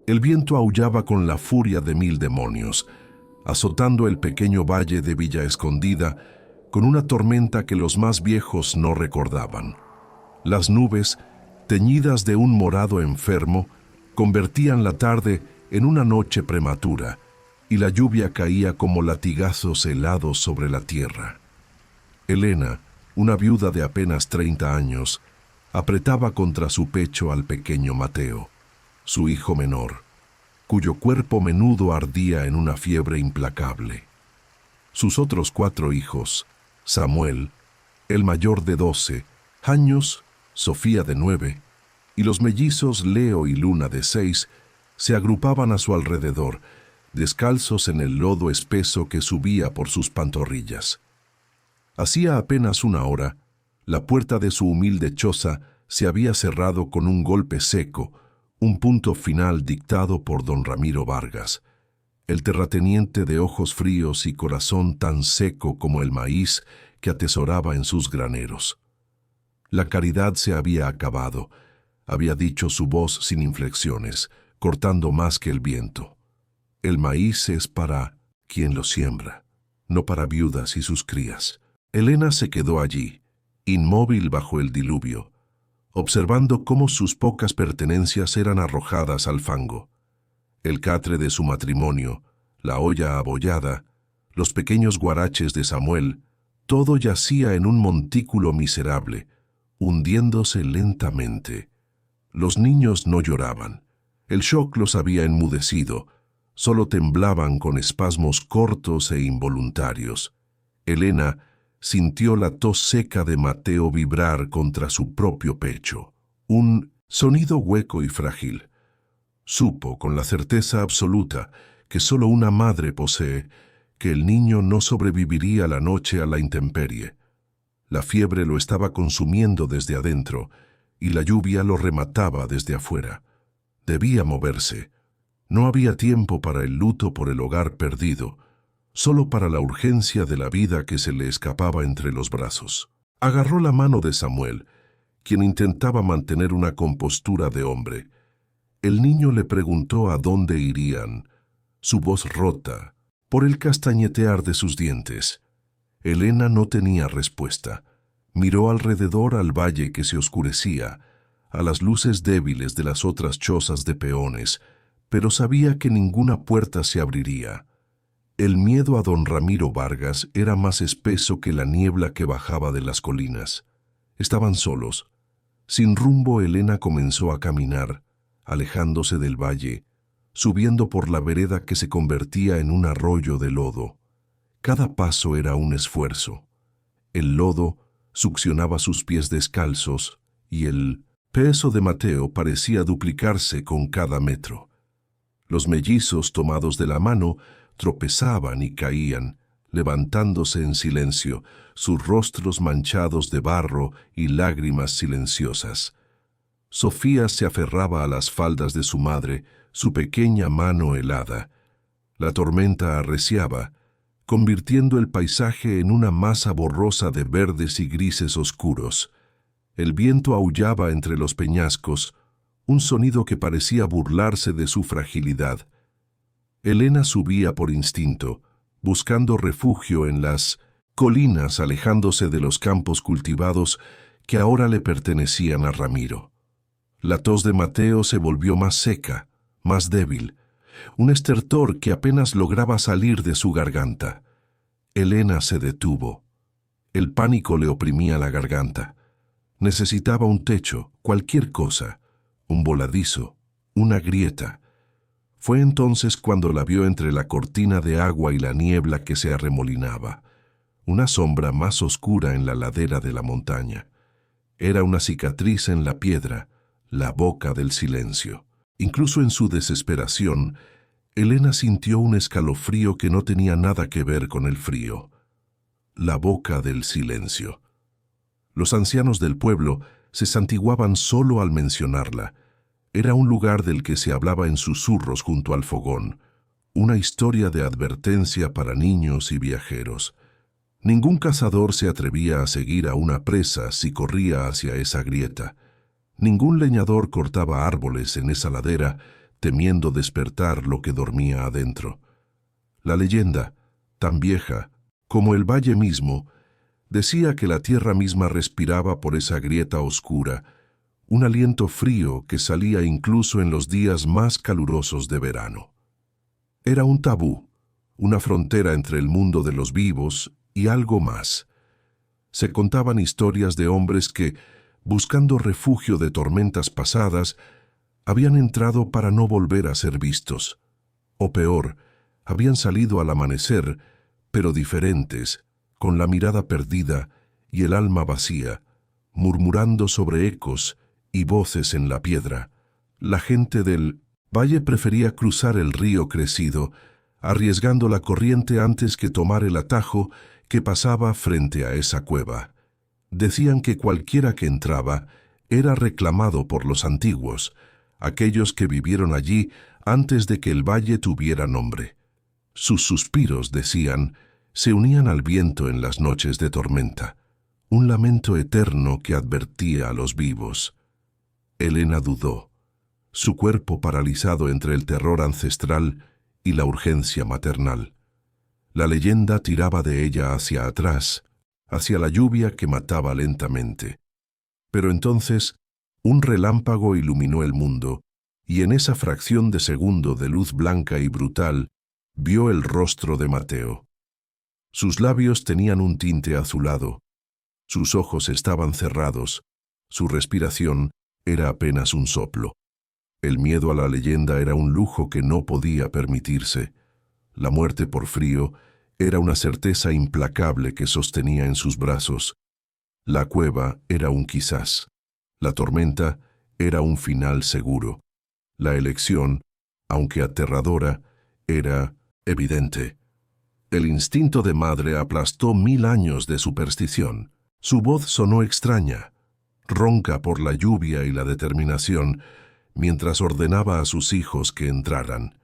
El viento aullaba con la furia de 1000 demonios, azotando el pequeño valle de Villa Escondida con una tormenta que los más viejos no recordaban. Las nubes, teñidas de un morado enfermo, convertían la tarde en una noche prematura, y la lluvia caía como latigazos helados sobre la tierra. Elena, una viuda de apenas 30 años, apretaba contra su pecho al pequeño Mateo, su hijo menor, cuyo cuerpo menudo ardía en una fiebre implacable. Sus otros 4 hijos, Samuel, el mayor de 12 años, Sofía de 9, y los mellizos Leo y Luna de 6, se agrupaban a su alrededor, descalzos en el lodo espeso que subía por sus pantorrillas. Hacía apenas una hora, la puerta de su humilde choza se había cerrado con un golpe seco, un punto final dictado por don Ramiro Vargas, el terrateniente de ojos fríos y corazón tan seco como el maíz que atesoraba en sus graneros. La caridad se había acabado, había dicho su voz sin inflexiones, cortando más que el viento. El maíz es para quien lo siembra, no para viudas y sus crías. Elena se quedó allí, inmóvil bajo el diluvio, observando cómo sus pocas pertenencias eran arrojadas al fango. El catre de su matrimonio, la olla abollada, los pequeños guaraches de Samuel, todo yacía en un montículo miserable, hundiéndose lentamente. Los niños no lloraban. El shock los había enmudecido, solo temblaban con espasmos cortos e involuntarios. Elena sintió la tos seca de Mateo vibrar contra su propio pecho, un sonido hueco y frágil. Supo con la certeza absoluta que solo una madre posee que el niño no sobreviviría la noche a la intemperie. La fiebre lo estaba consumiendo desde adentro y la lluvia lo remataba desde afuera. Debía moverse. No había tiempo para el luto por el hogar perdido, solo para la urgencia de la vida que se le escapaba entre los brazos. Agarró la mano de Samuel, quien intentaba mantener una compostura de hombre. El niño le preguntó a dónde irían, su voz rota por el castañetear de sus dientes. Elena no tenía respuesta. Miró alrededor al valle que se oscurecía, a las luces débiles de las otras chozas de peones, pero sabía que ninguna puerta se abriría. El miedo a don Ramiro Vargas era más espeso que la niebla que bajaba de las colinas. Estaban solos. Sin rumbo, Elena comenzó a caminar, alejándose del valle, subiendo por la vereda que se convertía en un arroyo de lodo. Cada paso era un esfuerzo. El lodo succionaba sus pies descalzos y el peso de Mateo parecía duplicarse con cada metro. Los mellizos tomados de la mano tropezaban y caían, levantándose en silencio, sus rostros manchados de barro y lágrimas silenciosas. Sofía se aferraba a las faldas de su madre, su pequeña mano helada. La tormenta arreciaba, convirtiendo el paisaje en una masa borrosa de verdes y grises oscuros. El viento aullaba entre los peñascos, un sonido que parecía burlarse de su fragilidad. Elena subía por instinto, buscando refugio en las colinas, alejándose de los campos cultivados que ahora le pertenecían a Ramiro. La tos de Mateo se volvió más seca, más débil, un estertor que apenas lograba salir de su garganta. Elena se detuvo. El pánico le oprimía la garganta. Necesitaba un techo, cualquier cosa, un voladizo, una grieta. Fue entonces cuando la vio entre la cortina de agua y la niebla que se arremolinaba, una sombra más oscura en la ladera de la montaña. Era una cicatriz en la piedra, la boca del silencio. Incluso en su desesperación, Elena sintió un escalofrío que no tenía nada que ver con el frío. La boca del silencio. Los ancianos del pueblo se santiguaban solo al mencionarla. Era un lugar del que se hablaba en susurros junto al fogón, una historia de advertencia para niños y viajeros. Ningún cazador se atrevía a seguir a una presa si corría hacia esa grieta. Ningún leñador cortaba árboles en esa ladera, temiendo despertar lo que dormía adentro. La leyenda, tan vieja como el valle mismo, decía que la tierra misma respiraba por esa grieta oscura un aliento frío que salía incluso en los días más calurosos de verano. Era un tabú, una frontera entre el mundo de los vivos y algo más. Se contaban historias de hombres que, buscando refugio de tormentas pasadas, habían entrado para no volver a ser vistos. O peor, habían salido al amanecer, pero diferentes, con la mirada perdida y el alma vacía, murmurando sobre ecos y voces en la piedra. La gente del valle prefería cruzar el río crecido, arriesgando la corriente antes que tomar el atajo que pasaba frente a esa cueva. Decían que cualquiera que entraba era reclamado por los antiguos, aquellos que vivieron allí antes de que el valle tuviera nombre. Sus suspiros, decían, se unían al viento en las noches de tormenta, un lamento eterno que advertía a los vivos. Elena dudó, su cuerpo paralizado entre el terror ancestral y la urgencia maternal. La leyenda tiraba de ella hacia atrás, hacia la lluvia que mataba lentamente. Pero entonces, un relámpago iluminó el mundo, y en esa fracción de segundo de luz blanca y brutal, vio el rostro de Mateo. Sus labios tenían un tinte azulado, sus ojos estaban cerrados, su respiración era apenas un soplo. El miedo a la leyenda era un lujo que no podía permitirse. La muerte por frío era una certeza implacable que sostenía en sus brazos. La cueva era un quizás. La tormenta era un final seguro. La elección, aunque aterradora, era evidente. El instinto de madre aplastó 1000 años de superstición. Su voz sonó extraña, ronca por la lluvia y la determinación, mientras ordenaba a sus hijos que entraran.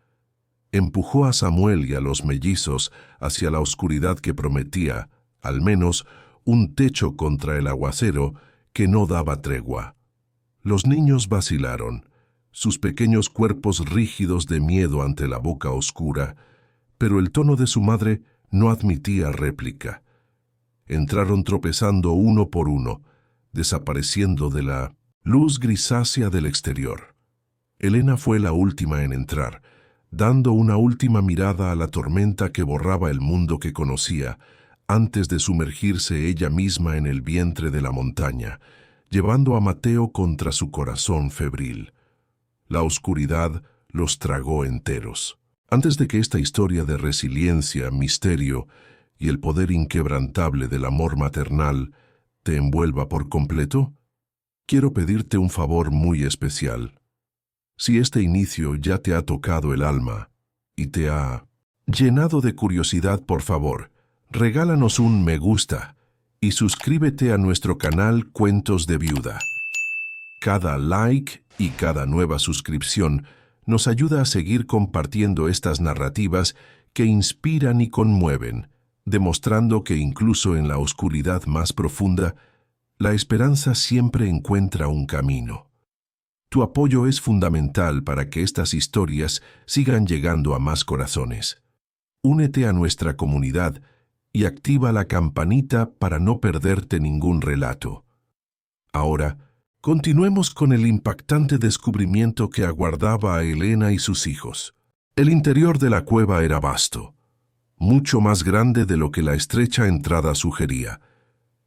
Empujó a Samuel y a los mellizos hacia la oscuridad que prometía, al menos, un techo contra el aguacero que no daba tregua. Los niños vacilaron, sus pequeños cuerpos rígidos de miedo ante la boca oscura, pero el tono de su madre no admitía réplica. Entraron tropezando uno por uno, desapareciendo de la luz grisácea del exterior. Elena fue la última en entrar, dando una última mirada a la tormenta que borraba el mundo que conocía, antes de sumergirse ella misma en el vientre de la montaña, llevando a Mateo contra su corazón febril. La oscuridad los tragó enteros. Antes de que esta historia de resiliencia, misterio y el poder inquebrantable del amor maternal te envuelva por completo, quiero pedirte un favor muy especial. Si este inicio ya te ha tocado el alma y te ha llenado de curiosidad, por favor, regálanos un me gusta y suscríbete a nuestro canal Cuentos de Viuda. Cada like y cada nueva suscripción nos ayuda a seguir compartiendo estas narrativas que inspiran y conmueven, demostrando que incluso en la oscuridad más profunda, la esperanza siempre encuentra un camino. Tu apoyo es fundamental para que estas historias sigan llegando a más corazones. Únete a nuestra comunidad y activa la campanita para no perderte ningún relato. Ahora, continuemos con el impactante descubrimiento que aguardaba a Elena y sus hijos. El interior de la cueva era vasto, mucho más grande de lo que la estrecha entrada sugería.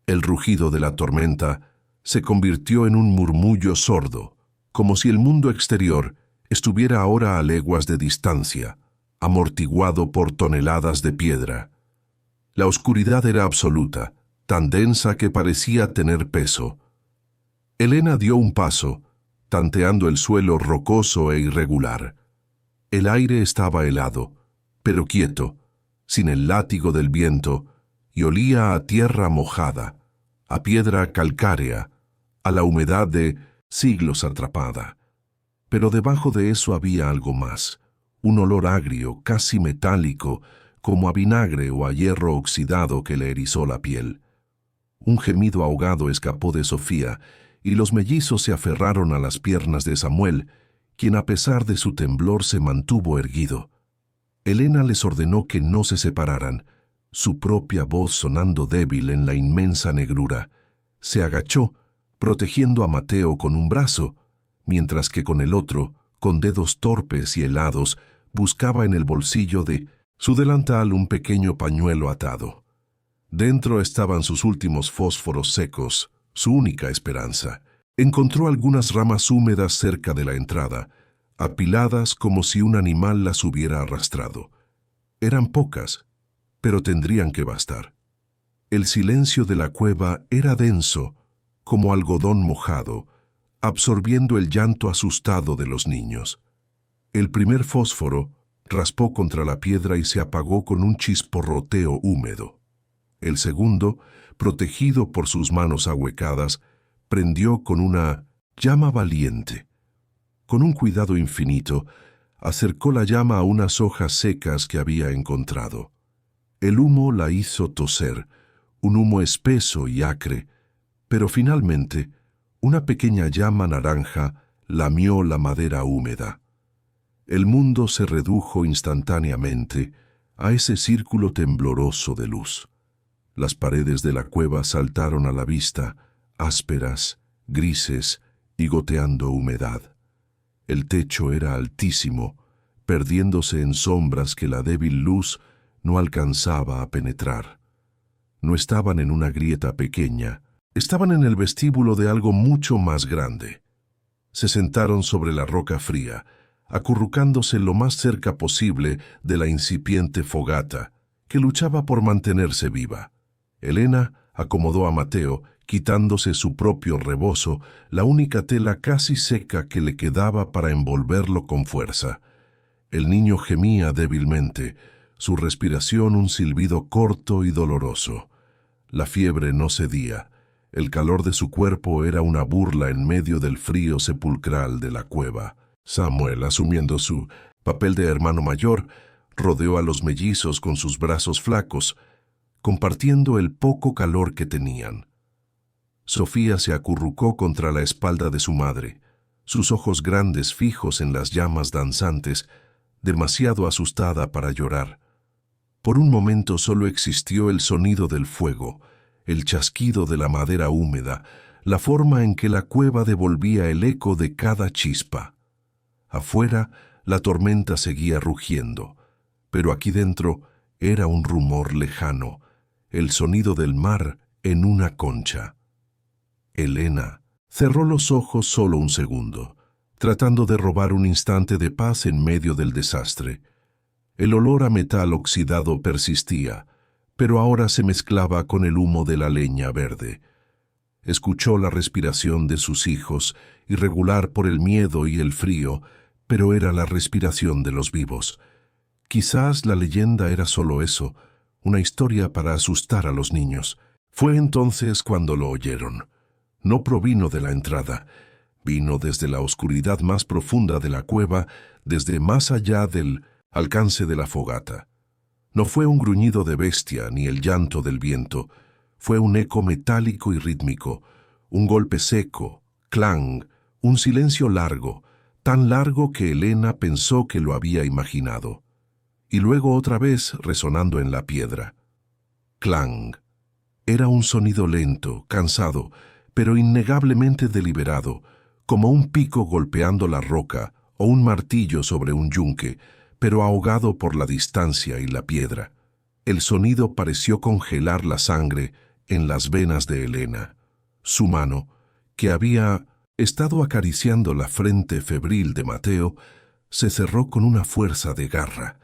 El rugido de la tormenta se convirtió en un murmullo sordo, como si el mundo exterior estuviera ahora a leguas de distancia, amortiguado por toneladas de piedra. La oscuridad era absoluta, tan densa que parecía tener peso. Elena dio un paso, tanteando el suelo rocoso e irregular. El aire estaba helado, pero quieto, sin el látigo del viento, y olía a tierra mojada, a piedra calcárea, a la humedad de siglos atrapada. Pero debajo de eso había algo más, un olor agrio, casi metálico, como a vinagre o a hierro oxidado que le erizó la piel. Un gemido ahogado escapó de Sofía, y los mellizos se aferraron a las piernas de Samuel, quien a pesar de su temblor se mantuvo erguido. Elena les ordenó que no se separaran, su propia voz sonando débil en la inmensa negrura. Se agachó, protegiendo a Mateo con un brazo, mientras que con el otro, con dedos torpes y helados, buscaba en el bolsillo de su delantal un pequeño pañuelo atado. Dentro estaban sus últimos fósforos secos, su única esperanza. Encontró algunas ramas húmedas cerca de la entrada, apiladas como si un animal las hubiera arrastrado. Eran pocas, pero tendrían que bastar. El silencio de la cueva era denso, como algodón mojado, absorbiendo el llanto asustado de los niños. El primer fósforo raspó contra la piedra y se apagó con un chisporroteo húmedo. El segundo, protegido por sus manos ahuecadas, prendió con una llama valiente. Con un cuidado infinito, acercó la llama a unas hojas secas que había encontrado. El humo la hizo toser, un humo espeso y acre, pero finalmente una pequeña llama naranja lamió la madera húmeda. El mundo se redujo instantáneamente a ese círculo tembloroso de luz. Las paredes de la cueva saltaron a la vista, ásperas, grises y goteando humedad. El techo era altísimo, perdiéndose en sombras que la débil luz no alcanzaba a penetrar. No estaban en una grieta pequeña, estaban en el vestíbulo de algo mucho más grande. Se sentaron sobre la roca fría, acurrucándose lo más cerca posible de la incipiente fogata, que luchaba por mantenerse viva. Elena acomodó a Mateo, quitándose su propio rebozo, la única tela casi seca que le quedaba para envolverlo con fuerza. El niño gemía débilmente, su respiración un silbido corto y doloroso. La fiebre no cedía. El calor de su cuerpo era una burla en medio del frío sepulcral de la cueva. Samuel, asumiendo su papel de hermano mayor, rodeó a los mellizos con sus brazos flacos, compartiendo el poco calor que tenían. Sofía se acurrucó contra la espalda de su madre, sus ojos grandes fijos en las llamas danzantes, demasiado asustada para llorar. Por un momento solo existió el sonido del fuego, el chasquido de la madera húmeda, la forma en que la cueva devolvía el eco de cada chispa. Afuera, la tormenta seguía rugiendo, pero aquí dentro era un rumor lejano, el sonido del mar en una concha. Elena cerró los ojos solo un segundo, tratando de robar un instante de paz en medio del desastre. El olor a metal oxidado persistía, pero ahora se mezclaba con el humo de la leña verde. Escuchó la respiración de sus hijos, irregular por el miedo y el frío, pero era la respiración de los vivos. Quizás la leyenda era solo eso, una historia para asustar a los niños. Fue entonces cuando lo oyeron. No provino de la entrada, vino desde la oscuridad más profunda de la cueva, desde más allá del alcance de la fogata. No fue un gruñido de bestia ni el llanto del viento, fue un eco metálico y rítmico, un golpe seco, clang, un silencio largo, tan largo que Elena pensó que lo había imaginado. Y luego otra vez resonando en la piedra. Clang. Era un sonido lento, cansado, pero innegablemente deliberado, como un pico golpeando la roca o un martillo sobre un yunque, pero ahogado por la distancia y la piedra. El sonido pareció congelar la sangre en las venas de Elena. Su mano, que había estado acariciando la frente febril de Mateo, se cerró con una fuerza de garra.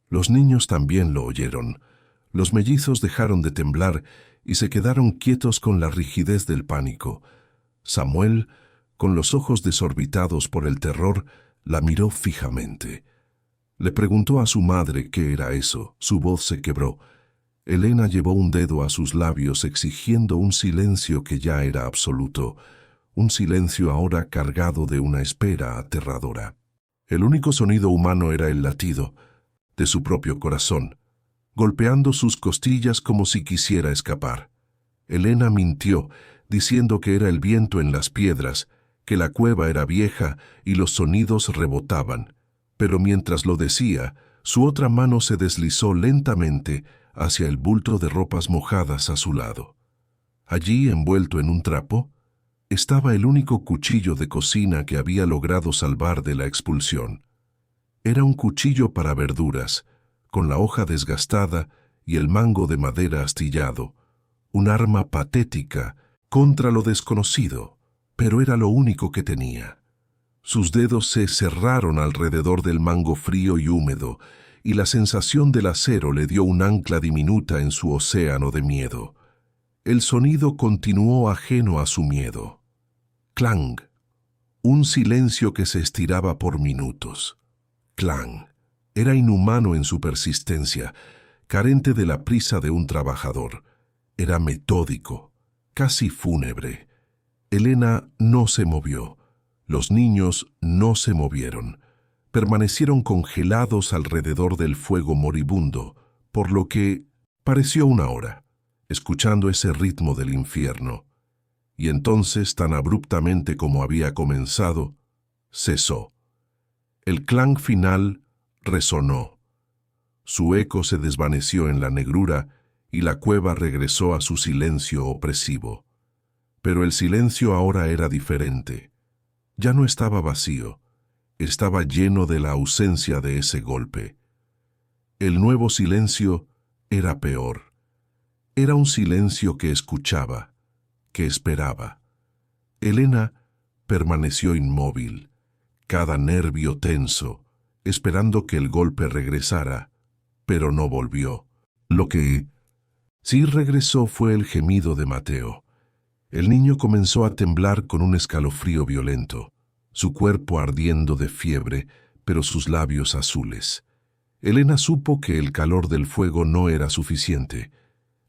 Los niños también lo oyeron. Los mellizos dejaron de temblar y se quedaron quietos con la rigidez del pánico. Samuel, con los ojos desorbitados por el terror, la miró fijamente. Le preguntó a su madre qué era eso. Su voz se quebró. Elena llevó un dedo a sus labios exigiendo un silencio que ya era absoluto, un silencio ahora cargado de una espera aterradora. El único sonido humano era el latido de su propio corazón, golpeando sus costillas como si quisiera escapar. Elena mintió, diciendo que era el viento en las piedras, que la cueva era vieja y los sonidos rebotaban, pero mientras lo decía, su otra mano se deslizó lentamente hacia el bulto de ropas mojadas a su lado. Allí, envuelto en un trapo, estaba el único cuchillo de cocina que había logrado salvar de la expulsión. Era un cuchillo para verduras, con la hoja desgastada y el mango de madera astillado, un arma patética contra lo desconocido, pero era lo único que tenía. Sus dedos se cerraron alrededor del mango frío y húmedo, y la sensación del acero le dio un ancla diminuta en su océano de miedo. El sonido continuó ajeno a su miedo. Clang. Un silencio que se estiraba por minutos. Clang. Era inhumano en su persistencia, carente de la prisa de un trabajador. Era metódico, casi fúnebre. Elena no se movió. Los niños no se movieron. Permanecieron congelados alrededor del fuego moribundo, por lo que pareció una hora, escuchando ese ritmo del infierno. Y entonces, tan abruptamente como había comenzado, cesó. El clang final resonó. Su eco se desvaneció en la negrura y la cueva regresó a su silencio opresivo. Pero el silencio ahora era diferente. Ya no estaba vacío, estaba lleno de la ausencia de ese golpe. El nuevo silencio era peor. Era un silencio que escuchaba, que esperaba. Elena permaneció inmóvil, cada nervio tenso, esperando que el golpe regresara, pero no volvió. Lo que sí regresó fue el gemido de Mateo. El niño comenzó a temblar con un escalofrío violento, su cuerpo ardiendo de fiebre, pero sus labios azules. Elena supo que el calor del fuego no era suficiente.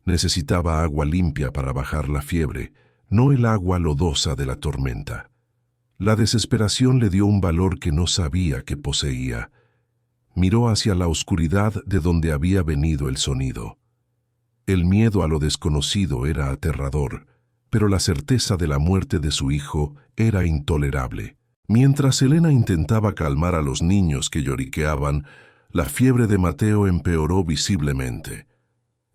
Necesitaba agua limpia para bajar la fiebre, no el agua lodosa de la tormenta. La desesperación le dio un valor que no sabía que poseía. Miró hacia la oscuridad de donde había venido el sonido. El miedo a lo desconocido era aterrador, pero la certeza de la muerte de su hijo era intolerable. Mientras Elena intentaba calmar a los niños que lloriqueaban, la fiebre de Mateo empeoró visiblemente.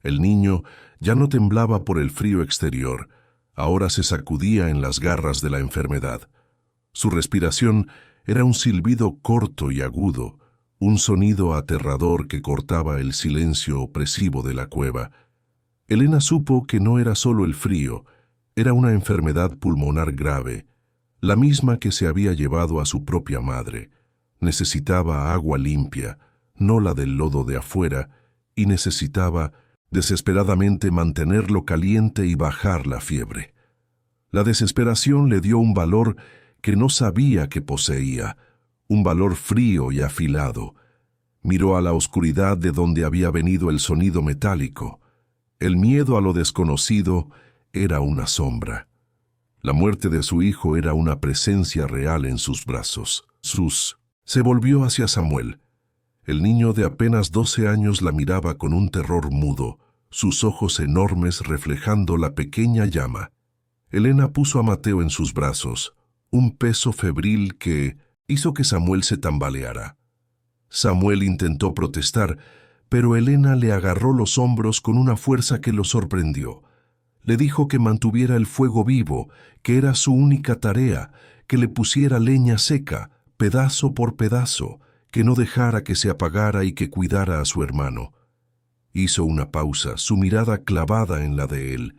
El niño ya no temblaba por el frío exterior, ahora se sacudía en las garras de la enfermedad. Su respiración era un silbido corto y agudo, un sonido aterrador que cortaba el silencio opresivo de la cueva. Elena supo que no era solo el frío, era una enfermedad pulmonar grave, la misma que se había llevado a su propia madre. Necesitaba agua limpia, no la del lodo de afuera, y necesitaba desesperadamente mantenerlo caliente y bajar la fiebre. La desesperación le dio un valor que no sabía que poseía, un valor frío y afilado. Miró a la oscuridad de donde había venido el sonido metálico. El miedo a lo desconocido era una sombra. La muerte de su hijo era una presencia real en sus brazos. Se volvió hacia Samuel. El niño de apenas 12 años la miraba con un terror mudo, sus ojos enormes reflejando la pequeña llama. Elena puso a Mateo en sus brazos, un peso febril que hizo que Samuel se tambaleara. Samuel intentó protestar, pero Elena le agarró los hombros con una fuerza que lo sorprendió. Le dijo que mantuviera el fuego vivo, que era su única tarea, que le pusiera leña seca, pedazo por pedazo, que no dejara que se apagara y que cuidara a su hermano. Hizo una pausa, su mirada clavada en la de él.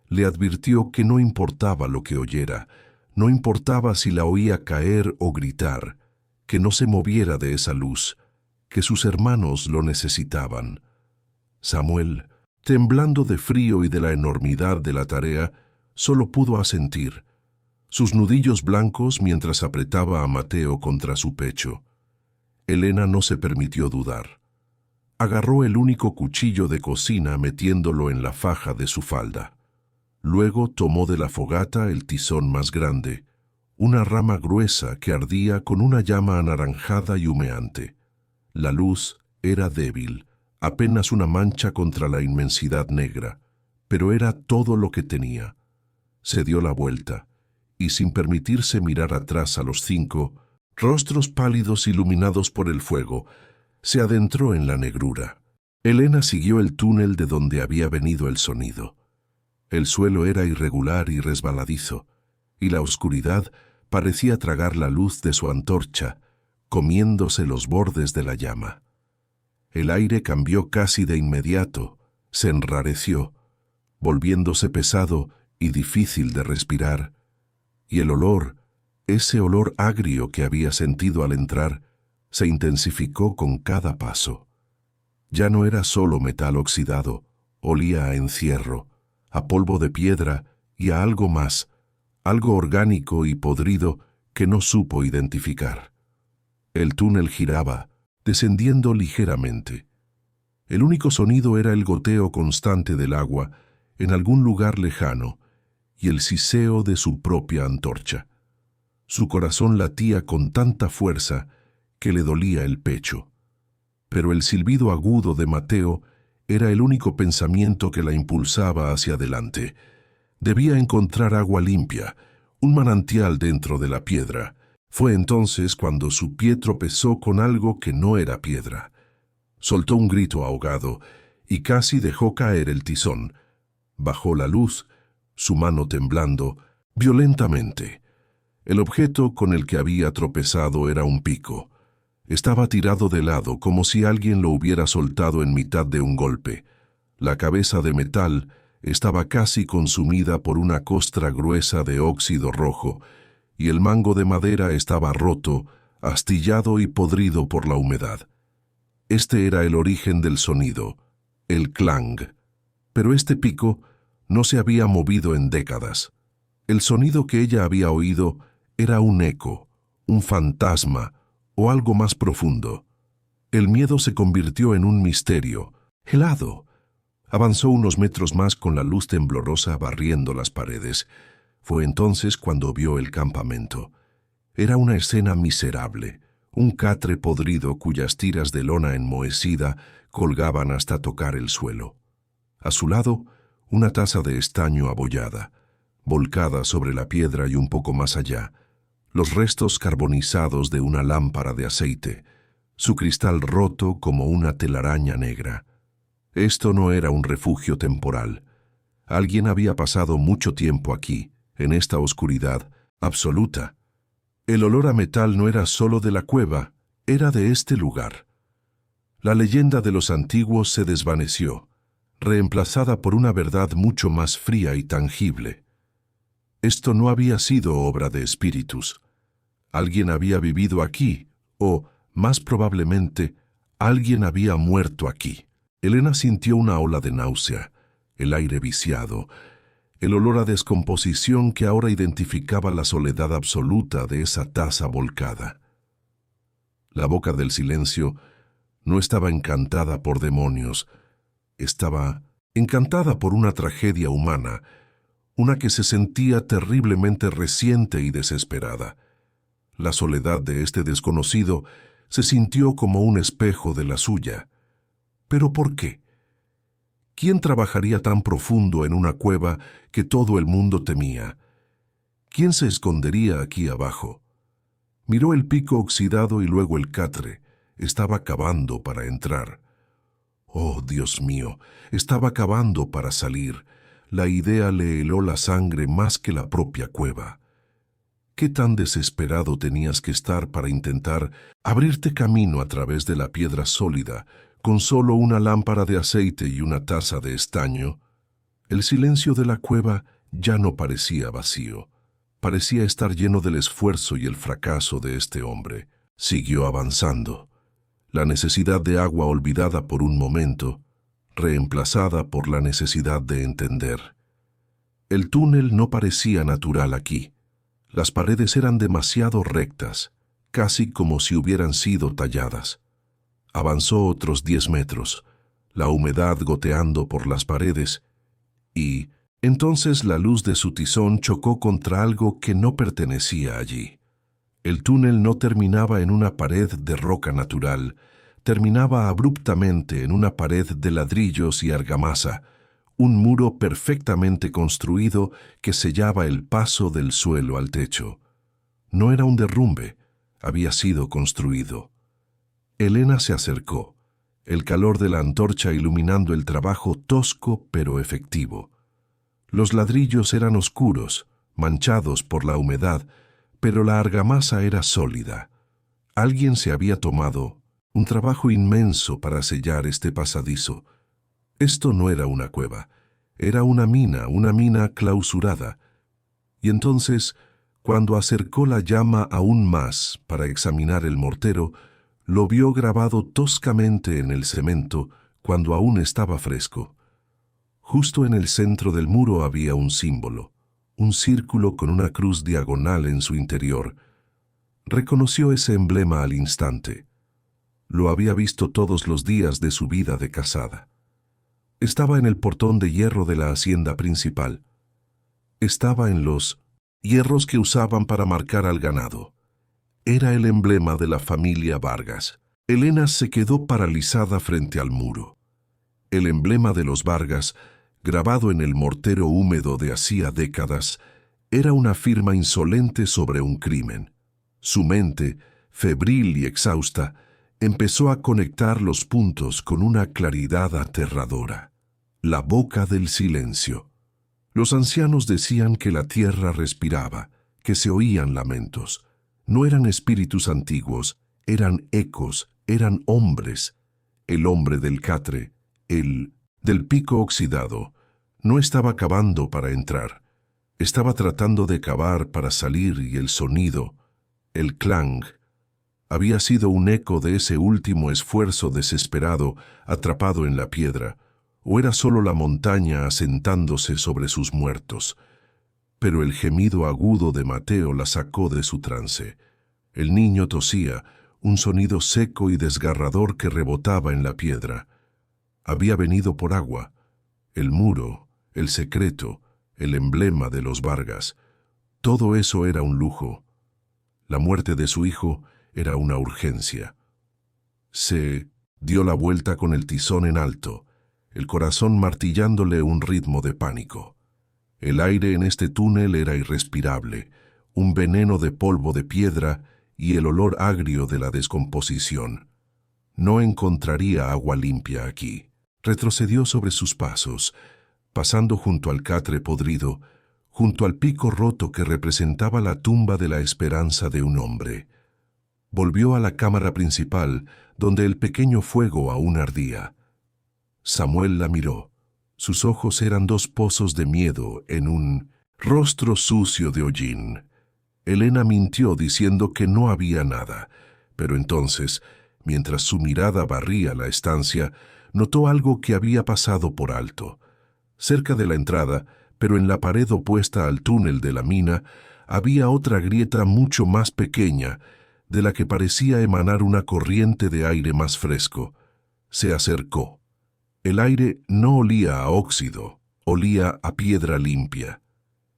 Le advirtió que no importaba lo que oyera, no importaba si la oía caer o gritar, que no se moviera de esa luz, que sus hermanos lo necesitaban. Samuel, temblando de frío y de la enormidad de la tarea, solo pudo asentir, sus nudillos blancos mientras apretaba a Mateo contra su pecho. Elena no se permitió dudar. Agarró el único cuchillo de cocina metiéndolo en la faja de su falda. Luego tomó de la fogata el tizón más grande, una rama gruesa que ardía con una llama anaranjada y humeante. La luz era débil, apenas una mancha contra la inmensidad negra, pero era todo lo que tenía. Se dio la vuelta, y sin permitirse mirar atrás a los 5, rostros pálidos iluminados por el fuego, se adentró en la negrura. Elena siguió el túnel de donde había venido el sonido. El suelo era irregular y resbaladizo, y la oscuridad parecía tragar la luz de su antorcha, comiéndose los bordes de la llama. El aire cambió casi de inmediato, se enrareció, volviéndose pesado y difícil de respirar, y el olor, ese olor agrio que había sentido al entrar, se intensificó con cada paso. Ya no era solo metal oxidado, olía a encierro, a polvo de piedra y a algo más, algo orgánico y podrido que no supo identificar. El túnel giraba, descendiendo ligeramente. El único sonido era el goteo constante del agua en algún lugar lejano y el siseo de su propia antorcha. Su corazón latía con tanta fuerza que le dolía el pecho. Pero el silbido agudo de Mateo era el único pensamiento que la impulsaba hacia adelante. Debía encontrar agua limpia, un manantial dentro de la piedra. Fue entonces cuando su pie tropezó con algo que no era piedra. Soltó un grito ahogado y casi dejó caer el tizón. Bajó la luz, su mano temblando violentamente. El objeto con el que había tropezado era un pico. Estaba tirado de lado como si alguien lo hubiera soltado en mitad de un golpe. La cabeza de metal estaba casi consumida por una costra gruesa de óxido rojo, y el mango de madera estaba roto, astillado y podrido por la humedad. Este era el origen del sonido, el clang. Pero este pico no se había movido en décadas. El sonido que ella había oído era un eco, un fantasma o algo más profundo. El miedo se convirtió en un misterio, helado. Avanzó unos metros más con la luz temblorosa barriendo las paredes. Fue entonces cuando vio el campamento. Era una escena miserable, un catre podrido cuyas tiras de lona enmohecida colgaban hasta tocar el suelo. A su lado, una taza de estaño abollada, volcada sobre la piedra y un poco más allá, los restos carbonizados de una lámpara de aceite, su cristal roto como una telaraña negra. Esto no era un refugio temporal. Alguien había pasado mucho tiempo aquí, en esta oscuridad absoluta. El olor a metal no era solo de la cueva, era de este lugar. La leyenda de los antiguos se desvaneció, reemplazada por una verdad mucho más fría y tangible. Esto no había sido obra de espíritus. Alguien había vivido aquí, o, más probablemente, alguien había muerto aquí. Elena sintió una ola de náusea, el aire viciado, el olor a descomposición que ahora identificaba la soledad absoluta de esa taza volcada. La boca del silencio no estaba encantada por demonios, estaba encantada por una tragedia humana, una que se sentía terriblemente reciente y desesperada. La soledad de este desconocido se sintió como un espejo de la suya. ¿Pero por qué? ¿Quién trabajaría tan profundo en una cueva que todo el mundo temía? ¿Quién se escondería aquí abajo? Miró el pico oxidado y luego el catre. Estaba cavando para entrar. Oh, Dios mío, estaba cavando para salir. La idea le heló la sangre más que la propia cueva. ¿Qué tan desesperado tenías que estar para intentar abrirte camino a través de la piedra sólida, con solo una lámpara de aceite y una taza de estaño? El silencio de la cueva ya no parecía vacío. Parecía estar lleno del esfuerzo y el fracaso de este hombre. Siguió avanzando. La necesidad de agua olvidada por un momento, reemplazada por la necesidad de entender. El túnel no parecía natural aquí. Las paredes eran demasiado rectas, casi como si hubieran sido talladas. Avanzó otros 10 metros, la humedad goteando por las paredes, y entonces la luz de su tizón chocó contra algo que no pertenecía allí. El túnel no terminaba en una pared de roca natural, terminaba abruptamente en una pared de ladrillos y argamasa, un muro perfectamente construido que sellaba el paso del suelo al techo. No era un derrumbe, había sido construido. Elena se acercó, el calor de la antorcha iluminando el trabajo tosco pero efectivo. Los ladrillos eran oscuros, manchados por la humedad, pero la argamasa era sólida. Alguien se había tomado un trabajo inmenso para sellar este pasadizo. Esto no era una cueva, era una mina clausurada. Y entonces, cuando acercó la llama aún más para examinar el mortero, lo vio grabado toscamente en el cemento cuando aún estaba fresco. Justo en el centro del muro había un símbolo, un círculo con una cruz diagonal en su interior. Reconoció ese emblema al instante. Lo había visto todos los días de su vida de casada. Estaba en el portón de hierro de la hacienda principal. Estaba en los hierros que usaban para marcar al ganado. Era el emblema de la familia Vargas. Elena se quedó paralizada frente al muro. El emblema de los Vargas, grabado en el mortero húmedo de hacía décadas, era una firma insolente sobre un crimen. Su mente, febril y exhausta, empezó a conectar los puntos con una claridad aterradora. La boca del silencio. Los ancianos decían que la tierra respiraba, que se oían lamentos. No eran espíritus antiguos, eran ecos, eran hombres. El hombre del catre, el del pico oxidado, no estaba cavando para entrar. Estaba tratando de cavar para salir y el sonido, el clang, había sido un eco de ese último esfuerzo desesperado atrapado en la piedra, o era solo la montaña asentándose sobre sus muertos. Pero el gemido agudo de Mateo la sacó de su trance. El niño tosía, un sonido seco y desgarrador que rebotaba en la piedra. Había venido por agua. El muro, el secreto, el emblema de los Vargas. Todo eso era un lujo. La muerte de su hijo era una urgencia. Se dio la vuelta con el tizón en alto, el corazón martillándole un ritmo de pánico. El aire en este túnel era irrespirable, un veneno de polvo de piedra y el olor agrio de la descomposición. No encontraría agua limpia aquí. Retrocedió sobre sus pasos, pasando junto al catre podrido, junto al pico roto que representaba la tumba de la esperanza de un hombre. Volvió a la cámara principal, donde el pequeño fuego aún ardía. Samuel la miró. Sus ojos eran dos pozos de miedo en un rostro sucio de hollín. Elena mintió diciendo que no había nada, pero entonces, mientras su mirada barría la estancia, notó algo que había pasado por alto. Cerca de la entrada, pero en la pared opuesta al túnel de la mina, había otra grieta mucho más pequeña, de la que parecía emanar una corriente de aire más fresco. Se acercó. El aire no olía a óxido, olía a piedra limpia.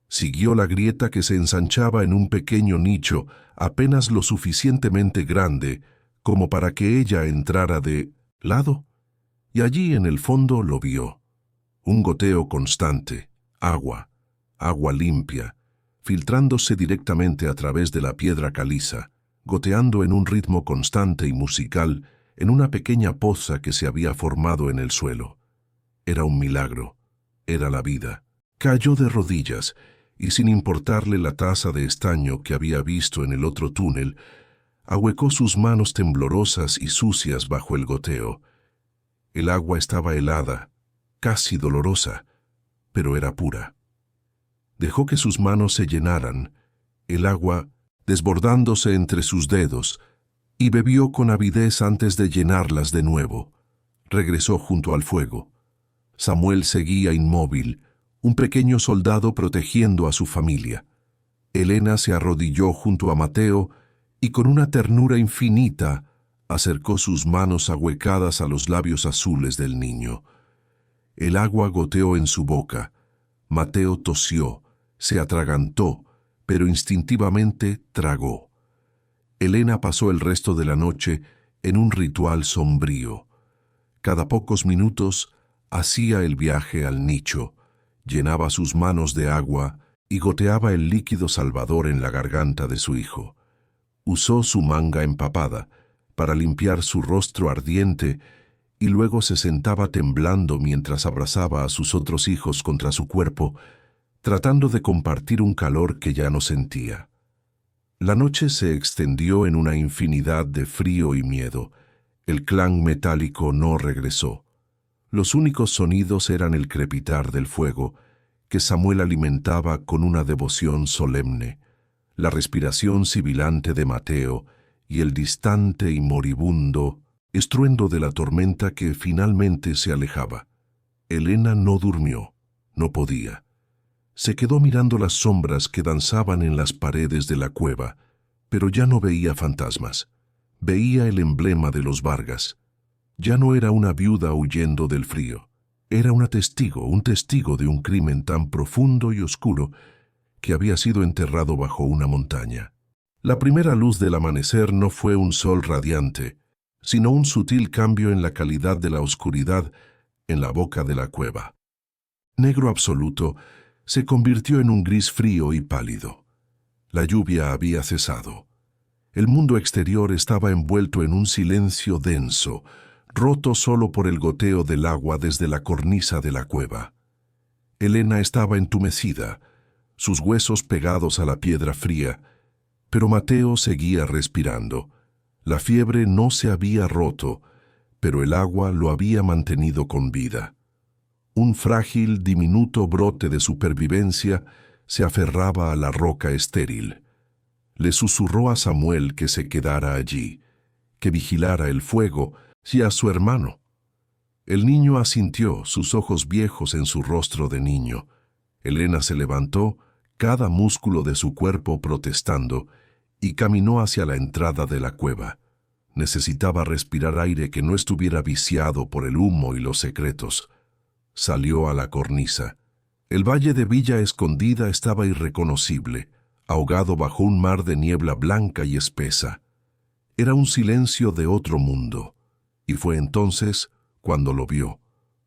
Siguió la grieta que se ensanchaba en un pequeño nicho apenas lo suficientemente grande como para que ella entrara de lado, y allí en el fondo lo vio. Un goteo constante, agua limpia, filtrándose directamente a través de la piedra caliza, goteando en un ritmo constante y musical en una pequeña poza que se había formado en el suelo. Era un milagro, era la vida. Cayó de rodillas y, sin importarle la taza de estaño que había visto en el otro túnel, ahuecó sus manos temblorosas y sucias bajo el goteo. El agua estaba helada, casi dolorosa, pero era pura. Dejó que sus manos se llenaran, el agua desbordándose entre sus dedos, y bebió con avidez antes de llenarlas de nuevo. Regresó junto al fuego. Samuel seguía inmóvil, un pequeño soldado protegiendo a su familia. Elena se arrodilló junto a Mateo y con una ternura infinita acercó sus manos ahuecadas a los labios azules del niño. El agua goteó en su boca. Mateo tosió, se atragantó, pero instintivamente tragó. Elena pasó el resto de la noche en un ritual sombrío. Cada pocos minutos Hacía el viaje al nicho, llenaba sus manos de agua y goteaba el líquido salvador en la garganta de su hijo. Usó su manga empapada para limpiar su rostro ardiente y luego se sentaba temblando mientras abrazaba a sus otros hijos contra su cuerpo, tratando de compartir un calor que ya no sentía. La noche se extendió en una infinidad de frío y miedo. El clan metálico no regresó. Los únicos sonidos eran el crepitar del fuego, que Samuel alimentaba con una devoción solemne, la respiración sibilante de Mateo y el distante y moribundo estruendo de la tormenta que finalmente se alejaba. Elena no durmió, no podía. Se quedó mirando las sombras que danzaban en las paredes de la cueva, pero ya no veía fantasmas. Veía el emblema de los Vargas. Ya no era una viuda huyendo del frío. Era un testigo de un crimen tan profundo y oscuro que había sido enterrado bajo una montaña. La primera luz del amanecer no fue un sol radiante, sino un sutil cambio en la calidad de la oscuridad en la boca de la cueva. Negro absoluto, se convirtió en un gris frío y pálido. La lluvia había cesado. El mundo exterior estaba envuelto en un silencio denso, roto solo por el goteo del agua desde la cornisa de la cueva. Elena estaba entumecida, sus huesos pegados a la piedra fría, pero Mateo seguía respirando. La fiebre no se había roto, pero el agua lo había mantenido con vida. Un frágil, diminuto brote de supervivencia se aferraba a la roca estéril. Le susurró a Samuel que se quedara allí, que vigilara el fuego y a su hermano. El niño asintió, sus ojos viejos en su rostro de niño. Elena se levantó, cada músculo de su cuerpo protestando, y caminó hacia la entrada de la cueva. Necesitaba respirar aire que no estuviera viciado por el humo y los secretos. Salió a la cornisa. El valle de Villa Escondida estaba irreconocible, ahogado bajo un mar de niebla blanca y espesa. Era un silencio de otro mundo, y fue entonces cuando lo vio.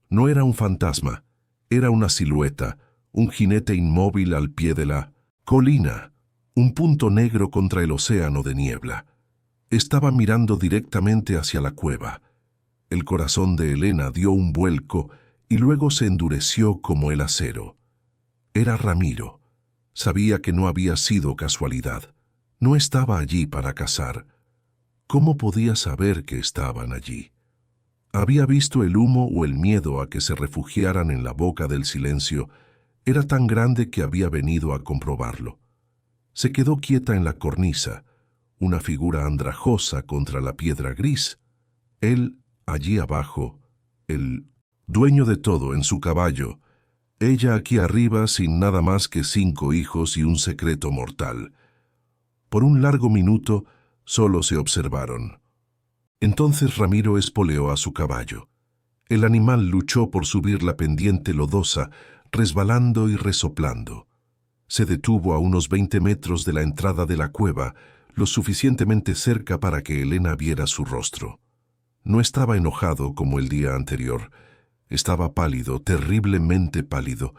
No era un fantasma, era una silueta, un jinete inmóvil al pie de la colina, un punto negro contra el océano de niebla. Estaba mirando directamente hacia la cueva. El corazón de Elena dio un vuelco y luego se endureció como el acero. Era Ramiro. Sabía que no había sido casualidad. No estaba allí para cazar. ¿Cómo podía saber que estaban allí? Había visto el humo o el miedo a que se refugiaran en la boca del silencio. Era tan grande que había venido a comprobarlo. Se quedó quieta en la cornisa, una figura andrajosa contra la piedra gris. Él, allí abajo, el dueño de todo en su caballo, ella aquí arriba sin nada más que 5 hijos y un secreto mortal. Por un largo minuto solo se observaron. Entonces Ramiro espoleó a su caballo. El animal luchó por subir la pendiente lodosa, resbalando y resoplando. Se detuvo a unos 20 metros de la entrada de la cueva, lo suficientemente cerca para que Elena viera su rostro. No estaba enojado como el día anterior. Estaba pálido, terriblemente pálido.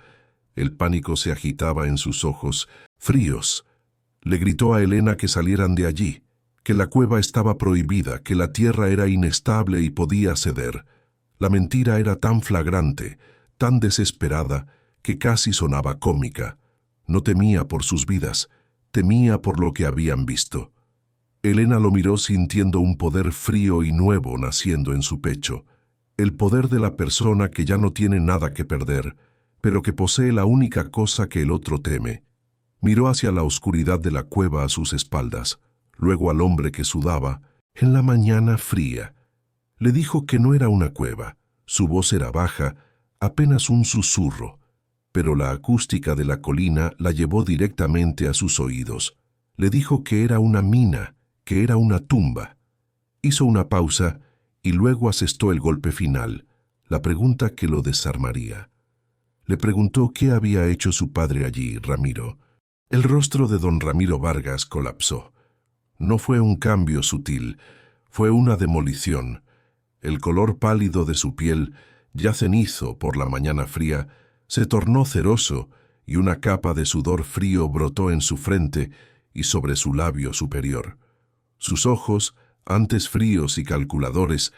El pánico se agitaba en sus ojos, fríos. Le gritó a Elena que salieran de allí, que la cueva estaba prohibida, que la tierra era inestable y podía ceder. La mentira era tan flagrante, tan desesperada, que casi sonaba cómica. No temía por sus vidas, temía por lo que habían visto. Elena lo miró sintiendo un poder frío y nuevo naciendo en su pecho. El poder de la persona que ya no tiene nada que perder, pero que posee la única cosa que el otro teme. Miró hacia la oscuridad de la cueva a sus espaldas, luego al hombre que sudaba, en la mañana fría. Le dijo que no era una cueva, su voz era baja, apenas un susurro, pero la acústica de la colina la llevó directamente a sus oídos. Le dijo que era una mina, que era una tumba. Hizo una pausa y luego asestó el golpe final, la pregunta que lo desarmaría. Le preguntó qué había hecho su padre allí, Ramiro. El rostro de don Ramiro Vargas colapsó. No fue un cambio sutil, fue una demolición. El color pálido de su piel, ya cenizo por la mañana fría, se tornó ceroso y una capa de sudor frío brotó en su frente y sobre su labio superior. Sus ojos, antes fríos y calculadores,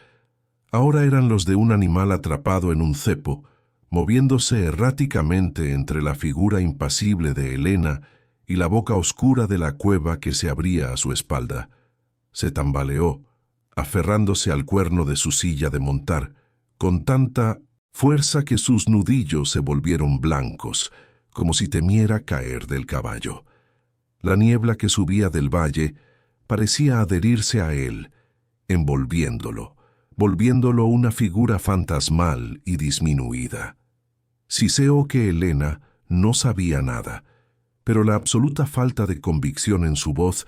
ahora eran los de un animal atrapado en un cepo, moviéndose erráticamente entre la figura impasible de Helena y la boca oscura de la cueva que se abría a su espalda. Se tambaleó, aferrándose al cuerno de su silla de montar, con tanta fuerza que sus nudillos se volvieron blancos, como si temiera caer del caballo. La niebla que subía del valle parecía adherirse a él, envolviéndolo, volviéndolo una figura fantasmal y disminuida. Siseo que Helena no sabía nada, pero la absoluta falta de convicción en su voz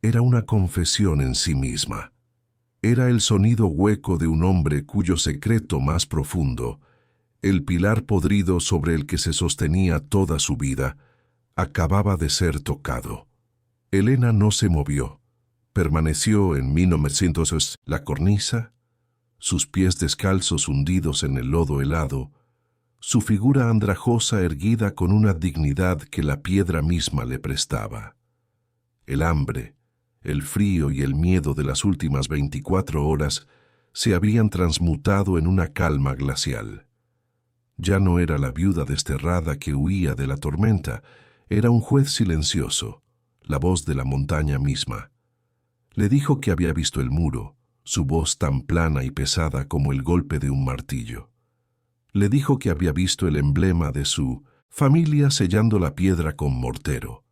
era una confesión en sí misma. Era el sonido hueco de un hombre cuyo secreto más profundo, el pilar podrido sobre el que se sostenía toda su vida, acababa de ser tocado. Helena no se movió. Permaneció en 1900 la cornisa, sus pies descalzos hundidos en el lodo helado, su figura andrajosa erguida con una dignidad que la piedra misma le prestaba. El hambre, el frío y el miedo de las últimas 24 horas se habían transmutado en una calma glacial. Ya no era la viuda desterrada que huía de la tormenta, era un juez silencioso, la voz de la montaña misma. Le dijo que había visto el muro, su voz tan plana y pesada como el golpe de un martillo. Le dijo que había visto el emblema de su familia sellando la piedra con mortero.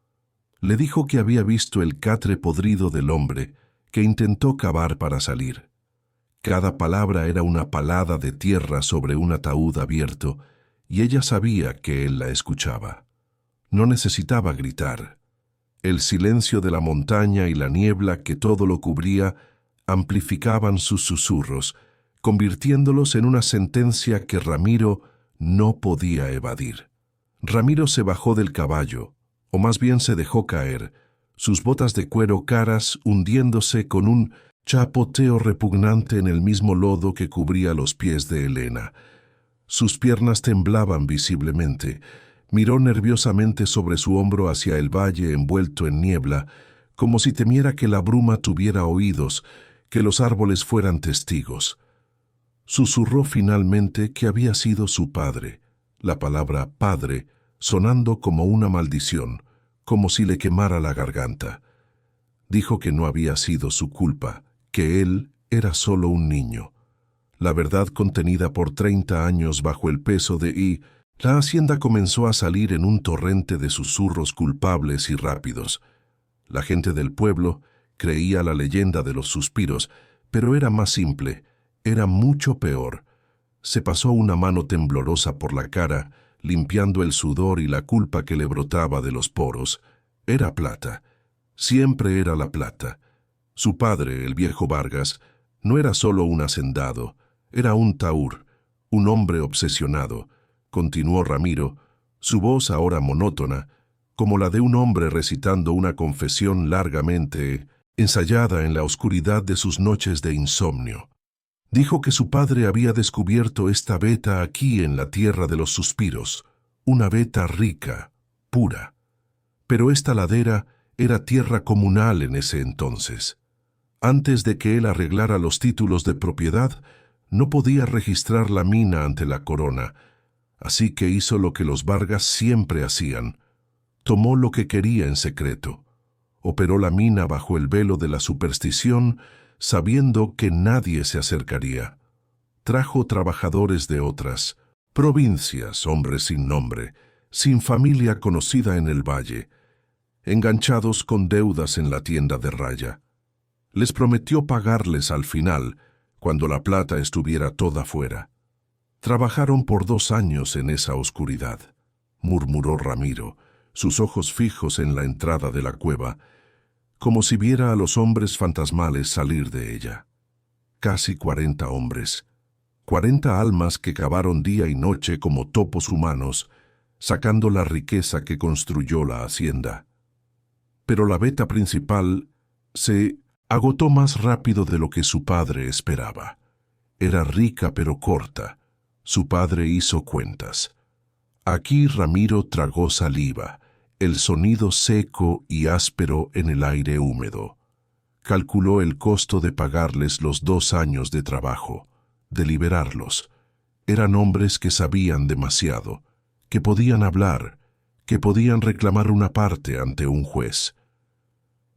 Le dijo que había visto el catre podrido del hombre que intentó cavar para salir. Cada palabra era una palada de tierra sobre un ataúd abierto, y ella sabía que él la escuchaba. No necesitaba gritar. El silencio de la montaña y la niebla que todo lo cubría amplificaban sus susurros, convirtiéndolos en una sentencia que Ramiro no podía evadir. Ramiro se bajó del caballo, o más bien se dejó caer, sus botas de cuero caras hundiéndose con un chapoteo repugnante en el mismo lodo que cubría los pies de Helena. Sus piernas temblaban visiblemente. Miró nerviosamente sobre su hombro hacia el valle envuelto en niebla, como si temiera que la bruma tuviera oídos, que los árboles fueran testigos. Susurró finalmente que había sido su padre, la palabra padre sonando como una maldición, como si le quemara la garganta. Dijo que no había sido su culpa, que él era solo un niño. La verdad contenida por 30 años bajo el peso de la hacienda comenzó a salir en un torrente de susurros culpables y rápidos. La gente del pueblo creía la leyenda de los suspiros, pero era más simple, era mucho peor. Se pasó una mano temblorosa por la cara, limpiando el sudor y la culpa que le brotaba de los poros. Era plata. Siempre era la plata. Su padre, el viejo Vargas, no era solo un hacendado, era un taur, un hombre obsesionado, continuó Ramiro, su voz ahora monótona, como la de un hombre recitando una confesión largamente ensayada en la oscuridad de sus noches de insomnio. Dijo que su padre había descubierto esta veta aquí en la tierra de los suspiros, una veta rica, pura. Pero esta ladera era tierra comunal en ese entonces. Antes de que él arreglara los títulos de propiedad, no podía registrar la mina ante la corona, así que hizo lo que los Vargas siempre hacían. Tomó lo que quería en secreto. Operó la mina bajo el velo de la superstición, sabiendo que nadie se acercaría. Trajo trabajadores de otras provincias, hombres sin nombre, sin familia conocida en el valle, enganchados con deudas en la tienda de raya. Les prometió pagarles al final, cuando la plata estuviera toda fuera. Trabajaron por 2 años en esa oscuridad, murmuró Ramiro, sus ojos fijos en la entrada de la cueva, como si viera a los hombres fantasmales salir de ella. Casi 40 hombres, 40 almas que cavaron día y noche como topos humanos, sacando la riqueza que construyó la hacienda. Pero la veta principal se agotó más rápido de lo que su padre esperaba. Era rica pero corta, Su padre hizo cuentas. Aquí Ramiro tragó saliva, el sonido seco y áspero en el aire húmedo. Calculó el costo de pagarles los 2 años de trabajo, de liberarlos. Eran hombres que sabían demasiado, que podían hablar, que podían reclamar una parte ante un juez.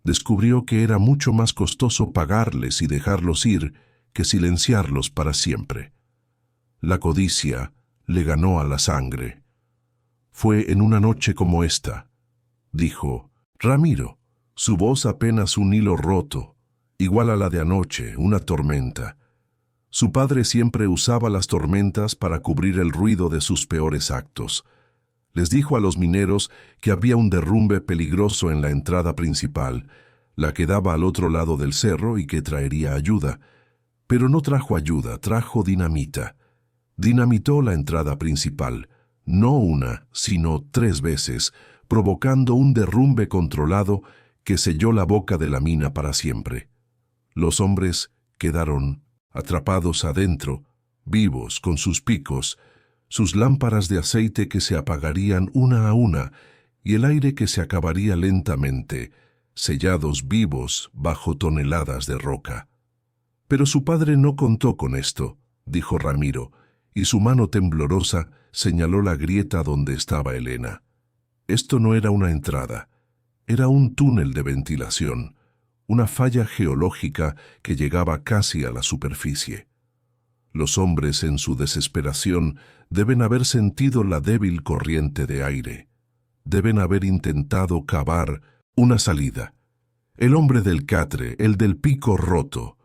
Descubrió que era mucho más costoso pagarles y dejarlos ir que silenciarlos para siempre. La codicia le ganó a la sangre. Fue en una noche como esta, dijo Ramiro, su voz apenas un hilo roto, igual a la de anoche, una tormenta. Su padre siempre usaba las tormentas para cubrir el ruido de sus peores actos. Les dijo a los mineros que había un derrumbe peligroso en la entrada principal, la que daba al otro lado del cerro y que traería ayuda. Pero no trajo ayuda, trajo dinamita. Dinamitó la entrada principal, no una, sino 3 veces, provocando un derrumbe controlado que selló la boca de la mina para siempre. Los hombres quedaron atrapados adentro, vivos con sus picos, sus lámparas de aceite que se apagarían una a una y el aire que se acabaría lentamente, sellados vivos bajo toneladas de roca. Pero su padre no contó con esto, dijo Ramiro, y su mano temblorosa señaló la grieta donde estaba Elena. Esto no era una entrada, era un túnel de ventilación, una falla geológica que llegaba casi a la superficie. Los hombres en su desesperación deben haber sentido la débil corriente de aire. Deben haber intentado cavar una salida. El hombre del catre, el del pico roto.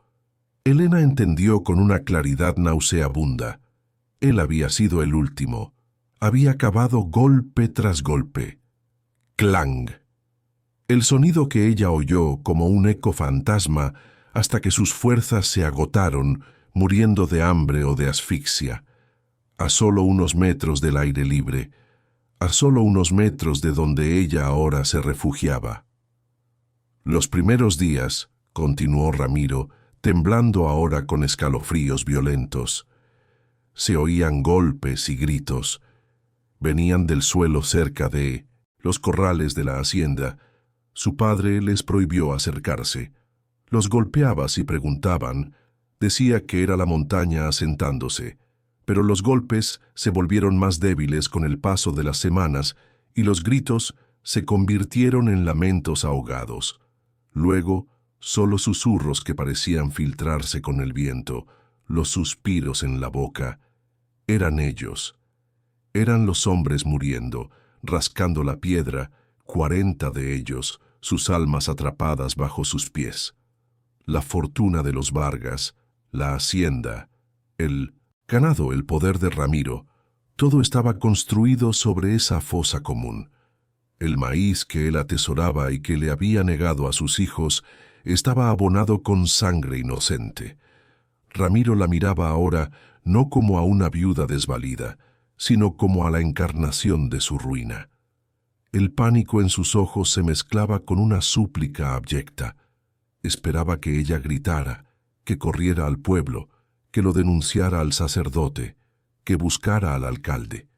Elena entendió con una claridad nauseabunda. Él había sido el último. Había cavado golpe tras golpe. ¡Clang! El sonido que ella oyó como un eco fantasma hasta que sus fuerzas se agotaron, muriendo de hambre o de asfixia. A solo unos metros del aire libre, a solo unos metros de donde ella ahora se refugiaba. Los primeros días, continuó Ramiro, temblando ahora con escalofríos violentos. Se oían golpes y gritos. Venían del suelo cerca de los corrales de la hacienda. Su padre les prohibió acercarse. Los golpeaba si preguntaban. Decía que era la montaña asentándose. Pero los golpes se volvieron más débiles con el paso de las semanas y los gritos se convirtieron en lamentos ahogados. Luego, solo susurros que parecían filtrarse con el viento, los suspiros en la boca. Eran ellos. Eran los hombres muriendo, rascando la piedra, 40 de ellos, sus almas atrapadas bajo sus pies. La fortuna de los Vargas, la hacienda, el ganado, el poder de Ramiro, todo estaba construido sobre esa fosa común. El maíz que él atesoraba y que le había negado a sus hijos estaba abonado con sangre inocente. Ramiro la miraba ahora no como a una viuda desvalida, sino como a la encarnación de su ruina. El pánico en sus ojos se mezclaba con una súplica abyecta. Esperaba que ella gritara, que corriera al pueblo, que lo denunciara al sacerdote, que buscara al alcalde.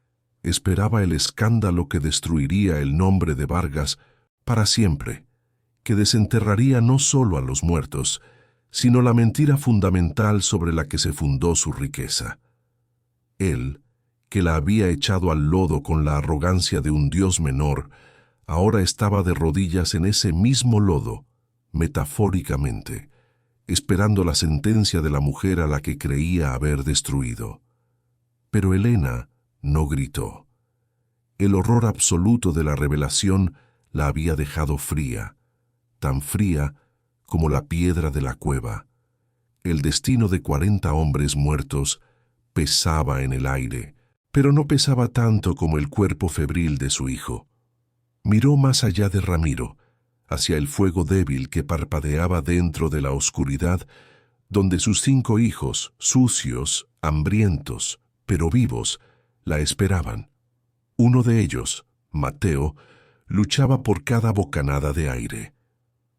Esperaba el escándalo que destruiría el nombre de Vargas para siempre, que desenterraría no solo a los muertos, sino la mentira fundamental sobre la que se fundó su riqueza. Él, que la había echado al lodo con la arrogancia de un dios menor, ahora estaba de rodillas en ese mismo lodo, metafóricamente, esperando la sentencia de la mujer a la que creía haber destruido. Pero Elena no gritó. El horror absoluto de la revelación la había dejado fría, tan fría como la piedra de la cueva. El destino de 40 hombres muertos pesaba en el aire, pero no pesaba tanto como el cuerpo febril de su hijo. Miró más allá de Ramiro, hacia el fuego débil que parpadeaba dentro de la oscuridad, donde sus 5 hijos, sucios, hambrientos, pero vivos, la esperaban. Uno de ellos, Mateo, luchaba por cada bocanada de aire.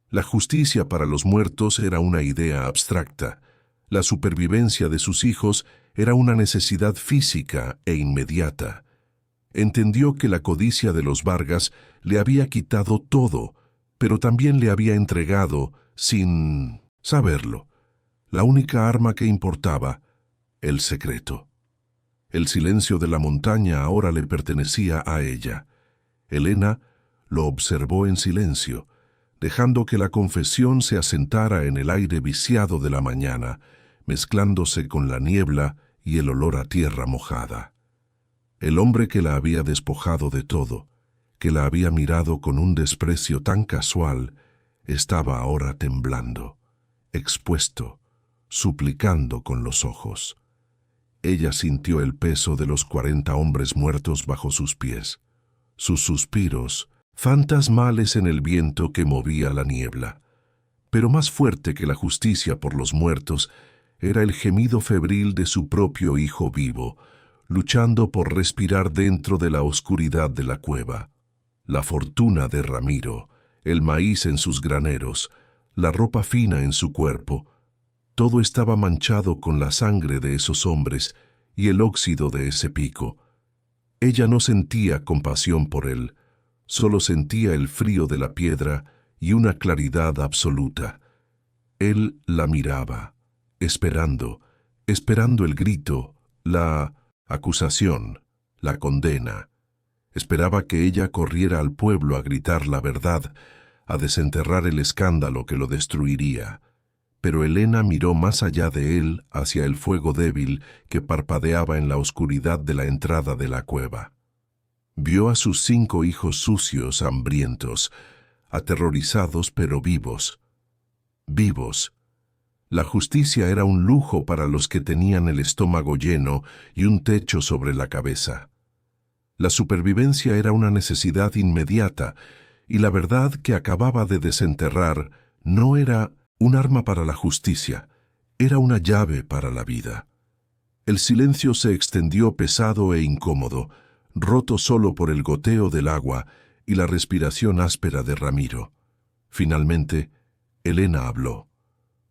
La justicia para los muertos era una idea abstracta. La supervivencia de sus hijos era una necesidad física e inmediata. Entendió que la codicia de los Vargas le había quitado todo, pero también le había entregado, sin saberlo, la única arma que importaba, el secreto. El silencio de la montaña ahora le pertenecía a ella. Elena lo observó en silencio, dejando que la confesión se asentara en el aire viciado de la mañana, mezclándose con la niebla y el olor a tierra mojada. El hombre que la había despojado de todo, que la había mirado con un desprecio tan casual, estaba ahora temblando, expuesto, suplicando con los ojos. Ella sintió el peso de los 40 hombres muertos bajo sus pies, sus suspiros, fantasmales en el viento que movía la niebla. Pero más fuerte que la justicia por los muertos era el gemido febril de su propio hijo vivo, luchando por respirar dentro de la oscuridad de la cueva. La fortuna de Ramiro, el maíz en sus graneros, la ropa fina en su cuerpo, todo estaba manchado con la sangre de esos hombres y el óxido de ese pico. Ella no sentía compasión por él, solo sentía el frío de la piedra y una claridad absoluta. Él la miraba, esperando el grito, la acusación, la condena. Esperaba que ella corriera al pueblo a gritar la verdad, a desenterrar el escándalo que lo destruiría. Pero Elena miró más allá de él hacia el fuego débil que parpadeaba en la oscuridad de la entrada de la cueva. Vio a sus 5 hijos sucios, hambrientos, aterrorizados pero vivos. Vivos. La justicia era un lujo para los que tenían el estómago lleno y un techo sobre la cabeza. La supervivencia era una necesidad inmediata, y la verdad que acababa de desenterrar no era un arma para la justicia, era una llave para la vida. El silencio se extendió pesado e incómodo, roto solo por el goteo del agua y la respiración áspera de Ramiro. Finalmente, Elena habló.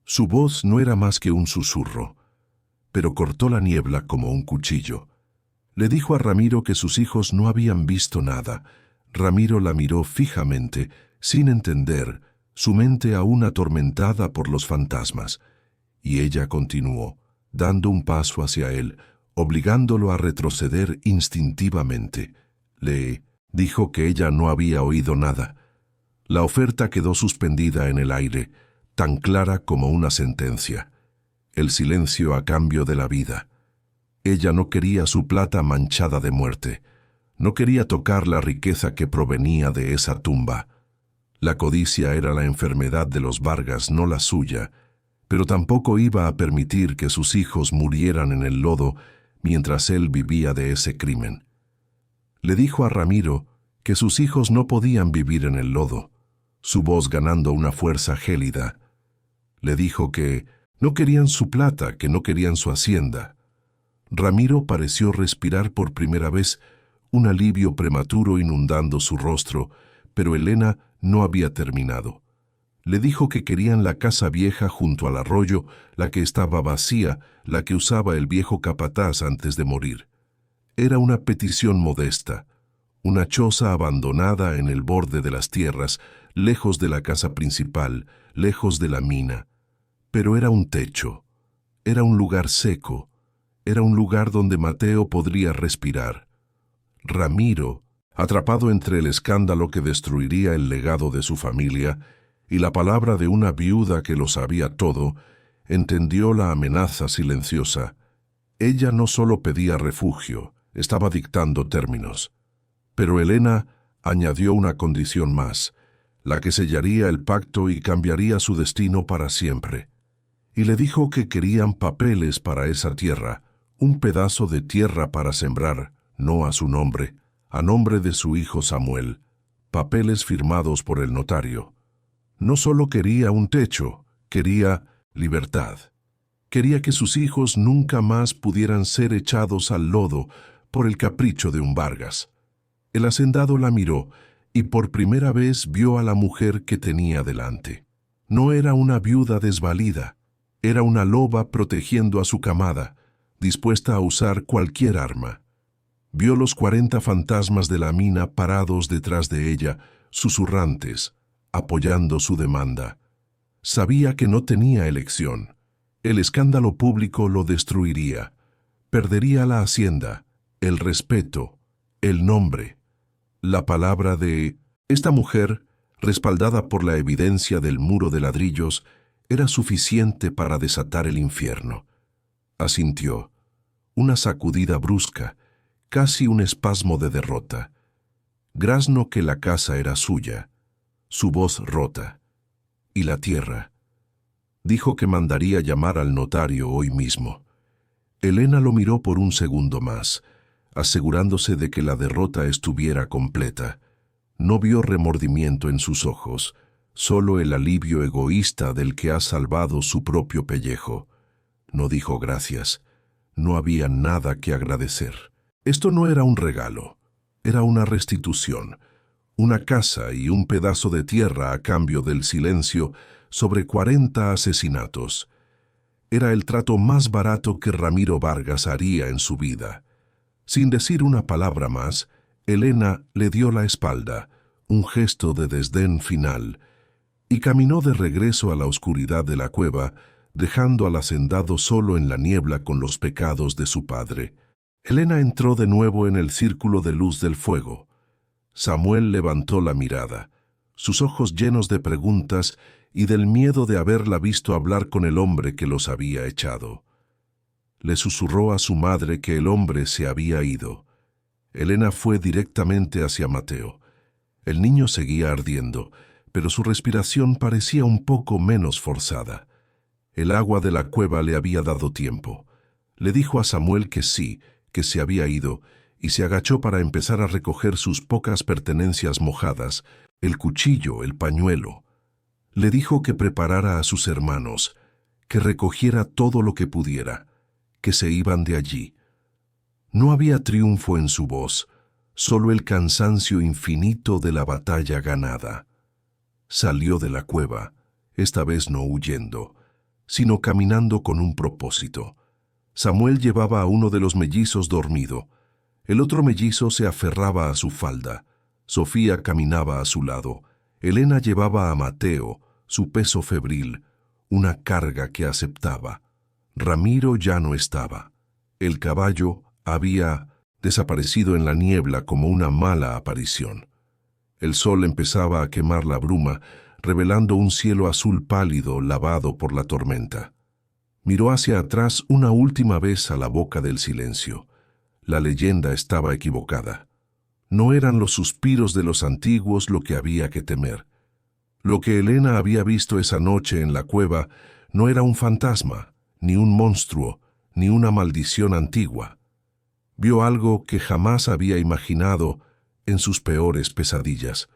Su voz no era más que un susurro, pero cortó la niebla como un cuchillo. Le dijo a Ramiro que sus hijos no habían visto nada. Ramiro la miró fijamente, sin entender, su mente aún atormentada por los fantasmas, y ella continuó, dando un paso hacia él, obligándolo a retroceder instintivamente. Le dijo que ella no había oído nada. La oferta quedó suspendida en el aire, tan clara como una sentencia. El silencio a cambio de la vida. Ella no quería su plata manchada de muerte. No quería tocar la riqueza que provenía de esa tumba. La codicia era la enfermedad de los Vargas, no la suya, pero tampoco iba a permitir que sus hijos murieran en el lodo mientras él vivía de ese crimen. Le dijo a Ramiro que sus hijos no podían vivir en el lodo, su voz ganando una fuerza gélida. Le dijo que no querían su plata, que no querían su hacienda. Ramiro pareció respirar por primera vez un alivio prematuro inundando su rostro, pero Elena no había terminado. Le dijo que querían la casa vieja junto al arroyo, la que estaba vacía, la que usaba el viejo capataz antes de morir. Era una petición modesta, una choza abandonada en el borde de las tierras, lejos de la casa principal, lejos de la mina. Pero era un techo, era un lugar seco, era un lugar donde Mateo podría respirar. Ramiro, atrapado entre el escándalo que destruiría el legado de su familia y la palabra de una viuda que lo sabía todo, entendió la amenaza silenciosa. Ella no solo pedía refugio, estaba dictando términos. Pero Elena añadió una condición más, la que sellaría el pacto y cambiaría su destino para siempre. Y le dijo que querían papeles para esa tierra, un pedazo de tierra para sembrar, no a su nombre, a nombre de su hijo Samuel, papeles firmados por el notario. No solo quería un techo, quería libertad. Quería que sus hijos nunca más pudieran ser echados al lodo por el capricho de un Vargas. El hacendado la miró y por primera vez vio a la mujer que tenía delante. No era una viuda desvalida, Era una loba protegiendo a su camada, dispuesta a usar cualquier arma. Vio los 40 fantasmas de la mina parados detrás de ella, susurrantes, apoyando su demanda. Sabía que no tenía elección. El escándalo público lo destruiría. Perdería la hacienda, el respeto, el nombre. La palabra de esta mujer, respaldada por la evidencia del muro de ladrillos, era suficiente para desatar el infierno. Asintió. Una sacudida brusca, casi un espasmo de derrota. Grazno que la casa era suya, su voz rota. Y la tierra. Dijo que mandaría llamar al notario hoy mismo. Elena lo miró por un segundo más, asegurándose de que la derrota estuviera completa. No vio remordimiento en sus ojos, solo el alivio egoísta del que ha salvado su propio pellejo. No dijo gracias. No había nada que agradecer. Esto no era un regalo, era una restitución. Una casa y un pedazo de tierra a cambio del silencio sobre 40 asesinatos. Era el trato más barato que Ramiro Vargas haría en su vida. Sin decir una palabra más, Elena le dio la espalda, un gesto de desdén final, y caminó de regreso a la oscuridad de la cueva, dejando al hacendado solo en la niebla con los pecados de su padre. Elena entró de nuevo en el círculo de luz del fuego. Samuel levantó la mirada, sus ojos llenos de preguntas y del miedo de haberla visto hablar con el hombre que los había echado. Le susurró a su madre que el hombre se había ido. Elena fue directamente hacia Mateo. El niño seguía ardiendo, pero su respiración parecía un poco menos forzada. El agua de la cueva le había dado tiempo. Le dijo a Samuel que sí, que se había ido, y se agachó para empezar a recoger sus pocas pertenencias mojadas, el cuchillo, el pañuelo. Le dijo que preparara a sus hermanos, que recogiera todo lo que pudiera, que se iban de allí. No había triunfo en su voz, solo el cansancio infinito de la batalla ganada. Salió de la cueva, esta vez no huyendo, sino caminando con un propósito. Samuel llevaba a uno de los mellizos dormido. El otro mellizo se aferraba a su falda. Sofía caminaba a su lado. Elena llevaba a Mateo, su peso febril, una carga que aceptaba. Ramiro ya no estaba. El caballo había desaparecido en la niebla como una mala aparición. El sol empezaba a quemar la bruma, revelando un cielo azul pálido lavado por la tormenta. Miró hacia atrás una última vez a la boca del silencio. La leyenda estaba equivocada. No eran los suspiros de los antiguos lo que había que temer. Lo que Elena había visto esa noche en la cueva no era un fantasma, ni un monstruo, ni una maldición antigua. Vio algo que jamás había imaginado en sus peores pesadillas.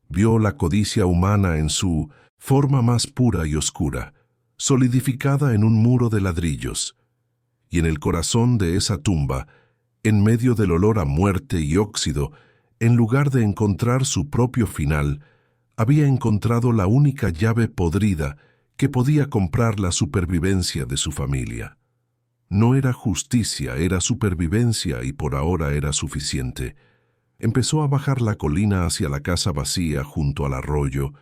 Vio la codicia humana en su forma más pura y oscura, solidificada en un muro de ladrillos. Y en el corazón de esa tumba, en medio del olor a muerte y óxido, en lugar de encontrar su propio final, había encontrado la única llave podrida que podía comprar la supervivencia de su familia. No era justicia, era supervivencia y por ahora era suficiente. Empezó a bajar la colina hacia la casa vacía junto al arroyo,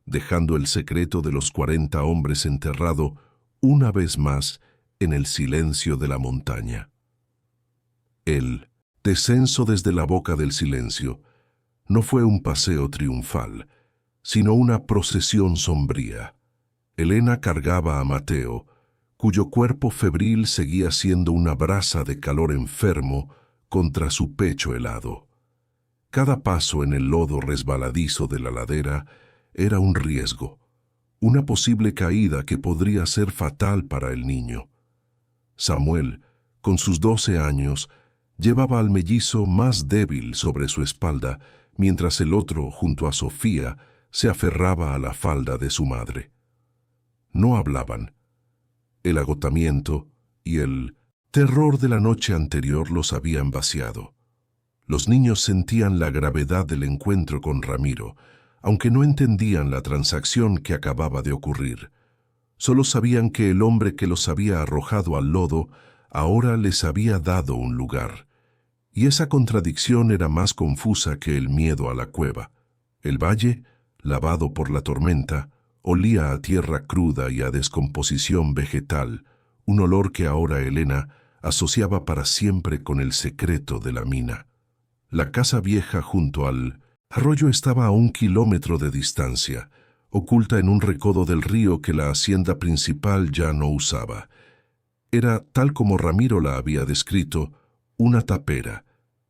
dejando el secreto de los 40 hombres enterrado una vez más en el silencio de la montaña. El descenso desde la boca del silencio no fue un paseo triunfal, sino una procesión sombría. Elena cargaba a Mateo, cuyo cuerpo febril seguía siendo una brasa de calor enfermo contra su pecho helado. Cada paso en el lodo resbaladizo de la ladera era un riesgo, una posible caída que podría ser fatal para el niño. Samuel, con sus 12 años, llevaba al mellizo más débil sobre su espalda, mientras el otro, junto a Sofía, se aferraba a la falda de su madre. No hablaban. El agotamiento y el terror de la noche anterior los habían vaciado. Los niños sentían la gravedad del encuentro con Ramiro, aunque no entendían la transacción que acababa de ocurrir. Solo sabían que el hombre que los había arrojado al lodo ahora les había dado un lugar. Y esa contradicción era más confusa que el miedo a la cueva. El valle, lavado por la tormenta, olía a tierra cruda y a descomposición vegetal, un olor que ahora Elena asociaba para siempre con el secreto de la mina. La casa vieja junto al arroyo estaba a 1 kilómetro de distancia, oculta en un recodo del río que la hacienda principal ya no usaba. Era, tal como Ramiro la había descrito, una tapera,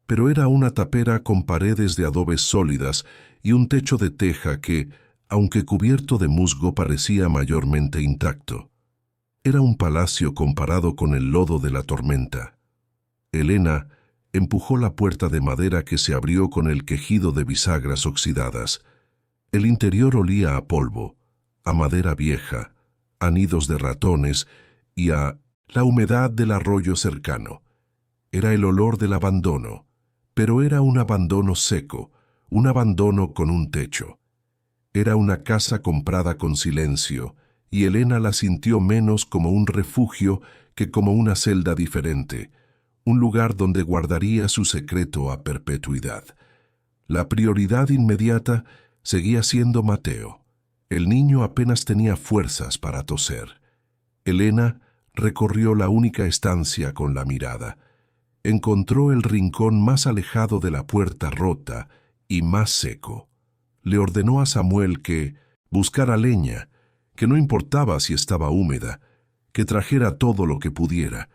pero era una tapera con paredes de adobes sólidas y un techo de teja que, aunque cubierto de musgo, parecía mayormente intacto. Era un palacio comparado con el lodo de la tormenta. Elena empujó la puerta de madera que se abrió con el quejido de bisagras oxidadas. El interior olía a polvo, a madera vieja, a nidos de ratones y a la humedad del arroyo cercano. Era el olor del abandono, pero era un abandono seco, un abandono con un techo. Era una casa comprada con silencio, y Elena la sintió menos como un refugio que como una celda diferente, un lugar donde guardaría su secreto a perpetuidad. La prioridad inmediata seguía siendo Mateo. El niño apenas tenía fuerzas para toser. Elena recorrió la única estancia con la mirada. Encontró el rincón más alejado de la puerta rota y más seco. Le ordenó a Samuel que buscara leña, que no importaba si estaba húmeda, que trajera todo lo que pudiera.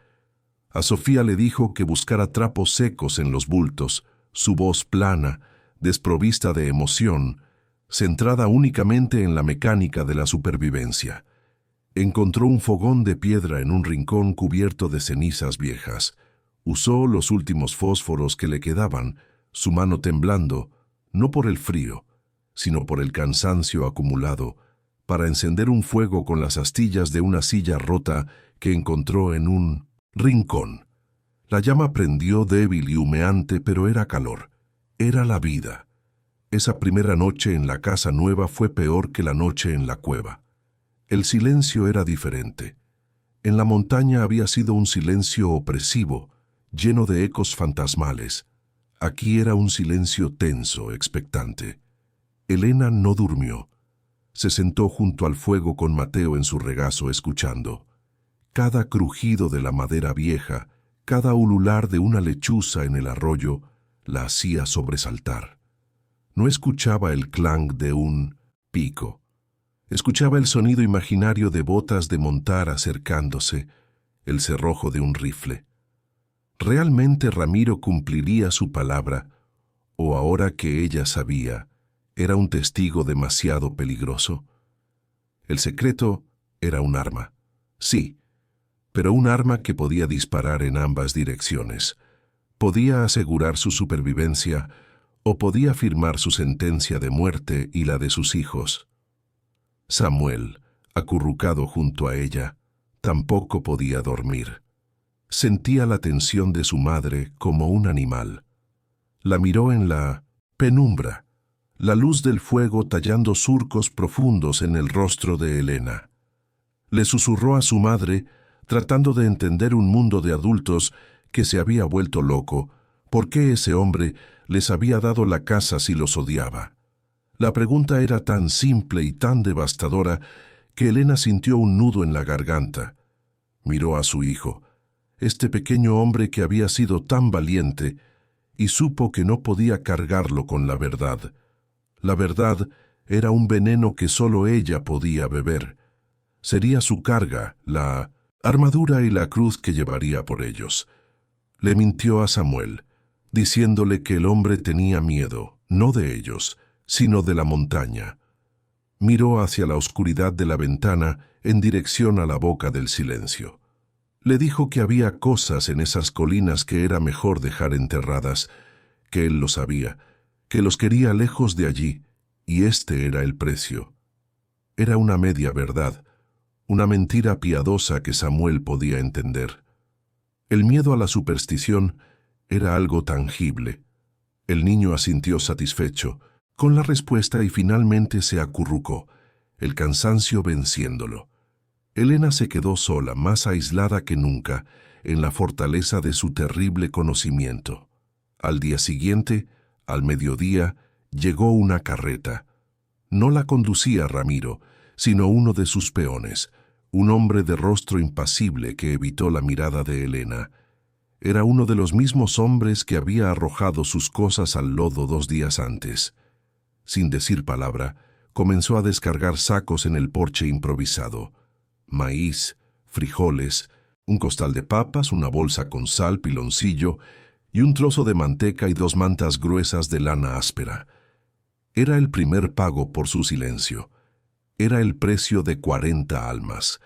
A Sofía le dijo que buscara trapos secos en los bultos, su voz plana, desprovista de emoción, centrada únicamente en la mecánica de la supervivencia. Encontró un fogón de piedra en un rincón cubierto de cenizas viejas. Usó los últimos fósforos que le quedaban, su mano temblando, no por el frío, sino por el cansancio acumulado, para encender un fuego con las astillas de una silla rota que encontró en un rincón. La llama prendió débil y humeante, pero era calor. Era la vida. Esa primera noche en la casa nueva fue peor que la noche en la cueva. El silencio era diferente. En la montaña había sido un silencio opresivo, lleno de ecos fantasmales. Aquí era un silencio tenso, expectante. Elena no durmió. Se sentó junto al fuego con Mateo en su regazo escuchando. Cada crujido de la madera vieja, cada ulular de una lechuza en el arroyo, la hacía sobresaltar. No escuchaba el clang de un pico. Escuchaba el sonido imaginario de botas de montar acercándose, el cerrojo de un rifle. ¿Realmente Ramiro cumpliría su palabra? ¿O ahora que ella sabía, era un testigo demasiado peligroso? El secreto era un arma. Sí, pero un arma que podía disparar en ambas direcciones. Podía asegurar su supervivencia o podía firmar su sentencia de muerte y la de sus hijos. Samuel, acurrucado junto a ella, tampoco podía dormir. Sentía la tensión de su madre como un animal. La miró en la penumbra, la luz del fuego tallando surcos profundos en el rostro de Elena. Le susurró a su madre, tratando de entender un mundo de adultos que se había vuelto loco, por qué ese hombre les había dado la casa si los odiaba. La pregunta era tan simple y tan devastadora que Elena sintió un nudo en la garganta. Miró a su hijo, este pequeño hombre que había sido tan valiente, y supo que no podía cargarlo con la verdad. La verdad era un veneno que solo ella podía beber. Sería su carga, la armadura y la cruz que llevaría por ellos. Le mintió a Samuel, diciéndole que el hombre tenía miedo, no de ellos, sino de la montaña. Miró hacia la oscuridad de la ventana en dirección a la boca del silencio. Le dijo que había cosas en esas colinas que era mejor dejar enterradas, que él lo sabía, que los quería lejos de allí, y este era el precio. Era una media verdad, una mentira piadosa que Samuel podía entender. El miedo a la superstición era algo tangible. El niño asintió satisfecho con la respuesta y finalmente se acurrucó, el cansancio venciéndolo. Elena se quedó sola, más aislada que nunca, en la fortaleza de su terrible conocimiento. Al día siguiente, al mediodía, llegó una carreta. No la conducía Ramiro, sino uno de sus peones, un hombre de rostro impasible que evitó la mirada de Elena. Era uno de los mismos hombres que había arrojado sus cosas al lodo 2 días antes. Sin decir palabra, comenzó a descargar sacos en el porche improvisado. Maíz, frijoles, un costal de papas, una bolsa con sal, piloncillo y un trozo de manteca y 2 mantas gruesas de lana áspera. Era el primer pago por su silencio. Era el precio de 40 almas.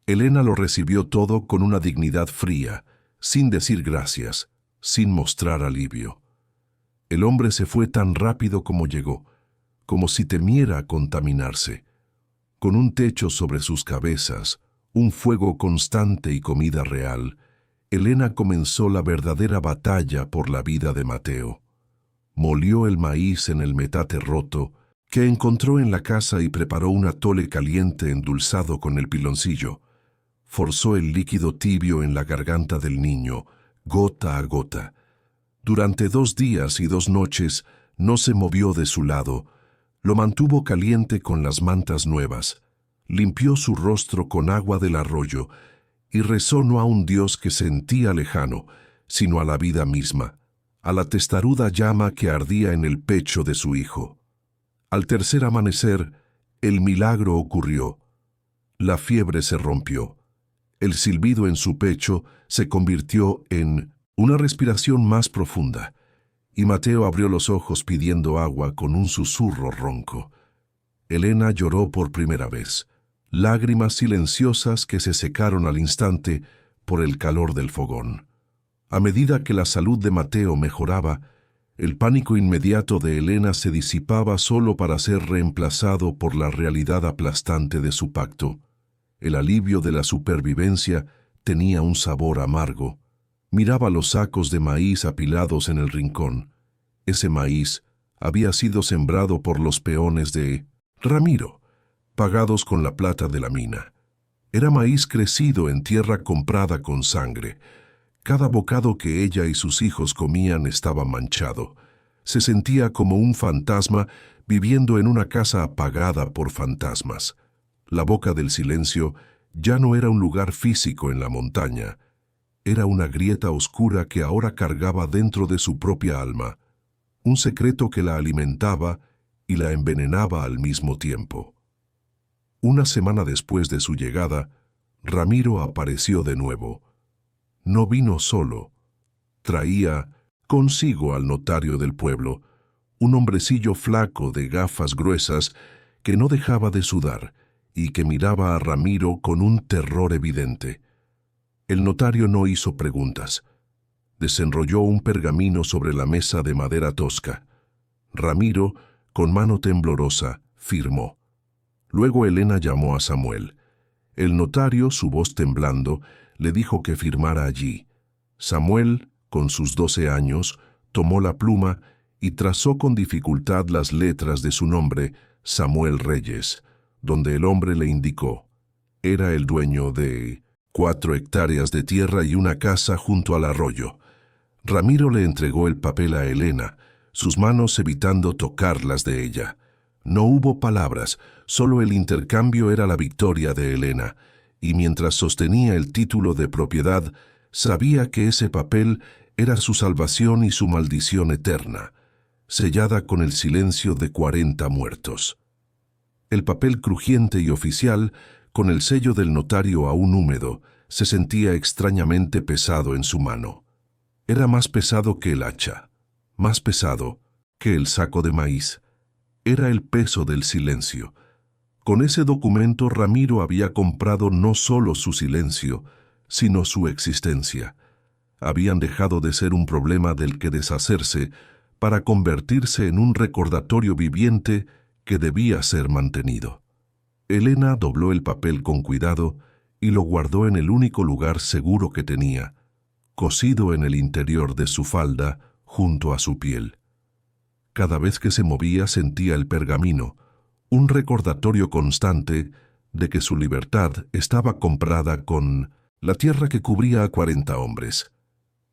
Elena lo recibió todo con una dignidad fría, sin decir gracias, sin mostrar alivio. El hombre se fue tan rápido como llegó, como si temiera contaminarse. Con un techo sobre sus cabezas, un fuego constante y comida real, Elena comenzó la verdadera batalla por la vida de Mateo. Molió el maíz en el metate roto que encontró en la casa y preparó un atole caliente endulzado con el piloncillo. Forzó el líquido tibio en la garganta del niño, gota a gota. Durante 2 días y 2 noches no se movió de su lado. Lo mantuvo caliente con las mantas nuevas. Limpió su rostro con agua del arroyo y rezó no a un Dios que sentía lejano, sino a la vida misma, a la testaruda llama que ardía en el pecho de su hijo. Al tercer amanecer, el milagro ocurrió. La fiebre se rompió. El silbido en su pecho se convirtió en una respiración más profunda, y Mateo abrió los ojos pidiendo agua con un susurro ronco. Elena lloró por primera vez, lágrimas silenciosas que se secaron al instante por el calor del fogón. A medida que la salud de Mateo mejoraba, el pánico inmediato de Elena se disipaba solo para ser reemplazado por la realidad aplastante de su pacto. El alivio de la supervivencia tenía un sabor amargo. Miraba los sacos de maíz apilados en el rincón. Ese maíz había sido sembrado por los peones de Ramiro, pagados con la plata de la mina. Era maíz crecido en tierra comprada con sangre. Cada bocado que ella y sus hijos comían estaba manchado. Se sentía como un fantasma viviendo en una casa apagada por fantasmas. La boca del silencio ya no era un lugar físico en la montaña. Era una grieta oscura que ahora cargaba dentro de su propia alma, un secreto que la alimentaba y la envenenaba al mismo tiempo. Una semana después de su llegada, Ramiro apareció de nuevo. No vino solo. Traía consigo al notario del pueblo, un hombrecillo flaco de gafas gruesas que no dejaba de sudar y que miraba a Ramiro con un terror evidente. El notario no hizo preguntas. Desenrolló un pergamino sobre la mesa de madera tosca. Ramiro, con mano temblorosa, firmó. Luego Elena llamó a Samuel. El notario, su voz temblando, le dijo que firmara allí. Samuel, con sus 12 años, tomó la pluma y trazó con dificultad las letras de su nombre, Samuel Reyes, donde el hombre le indicó. Era el dueño de 4 hectáreas de tierra y una casa junto al arroyo. Ramiro le entregó el papel a Elena, sus manos evitando tocar las de ella. No hubo palabras, solo el intercambio era la victoria de Elena, y mientras sostenía el título de propiedad, sabía que ese papel era su salvación y su maldición eterna, sellada con el silencio de 40 muertos. El papel crujiente y oficial, con el sello del notario aún húmedo, se sentía extrañamente pesado en su mano. Era más pesado que el hacha, más pesado que el saco de maíz. Era el peso del silencio. Con ese documento Ramiro había comprado no solo su silencio, sino su existencia. Habían dejado de ser un problema del que deshacerse para convertirse en un recordatorio viviente que debía ser mantenido. Elena dobló el papel con cuidado y lo guardó en el único lugar seguro que tenía, cosido en el interior de su falda junto a su piel. Cada vez que se movía sentía el pergamino, un recordatorio constante de que su libertad estaba comprada con la tierra que cubría a 40 hombres.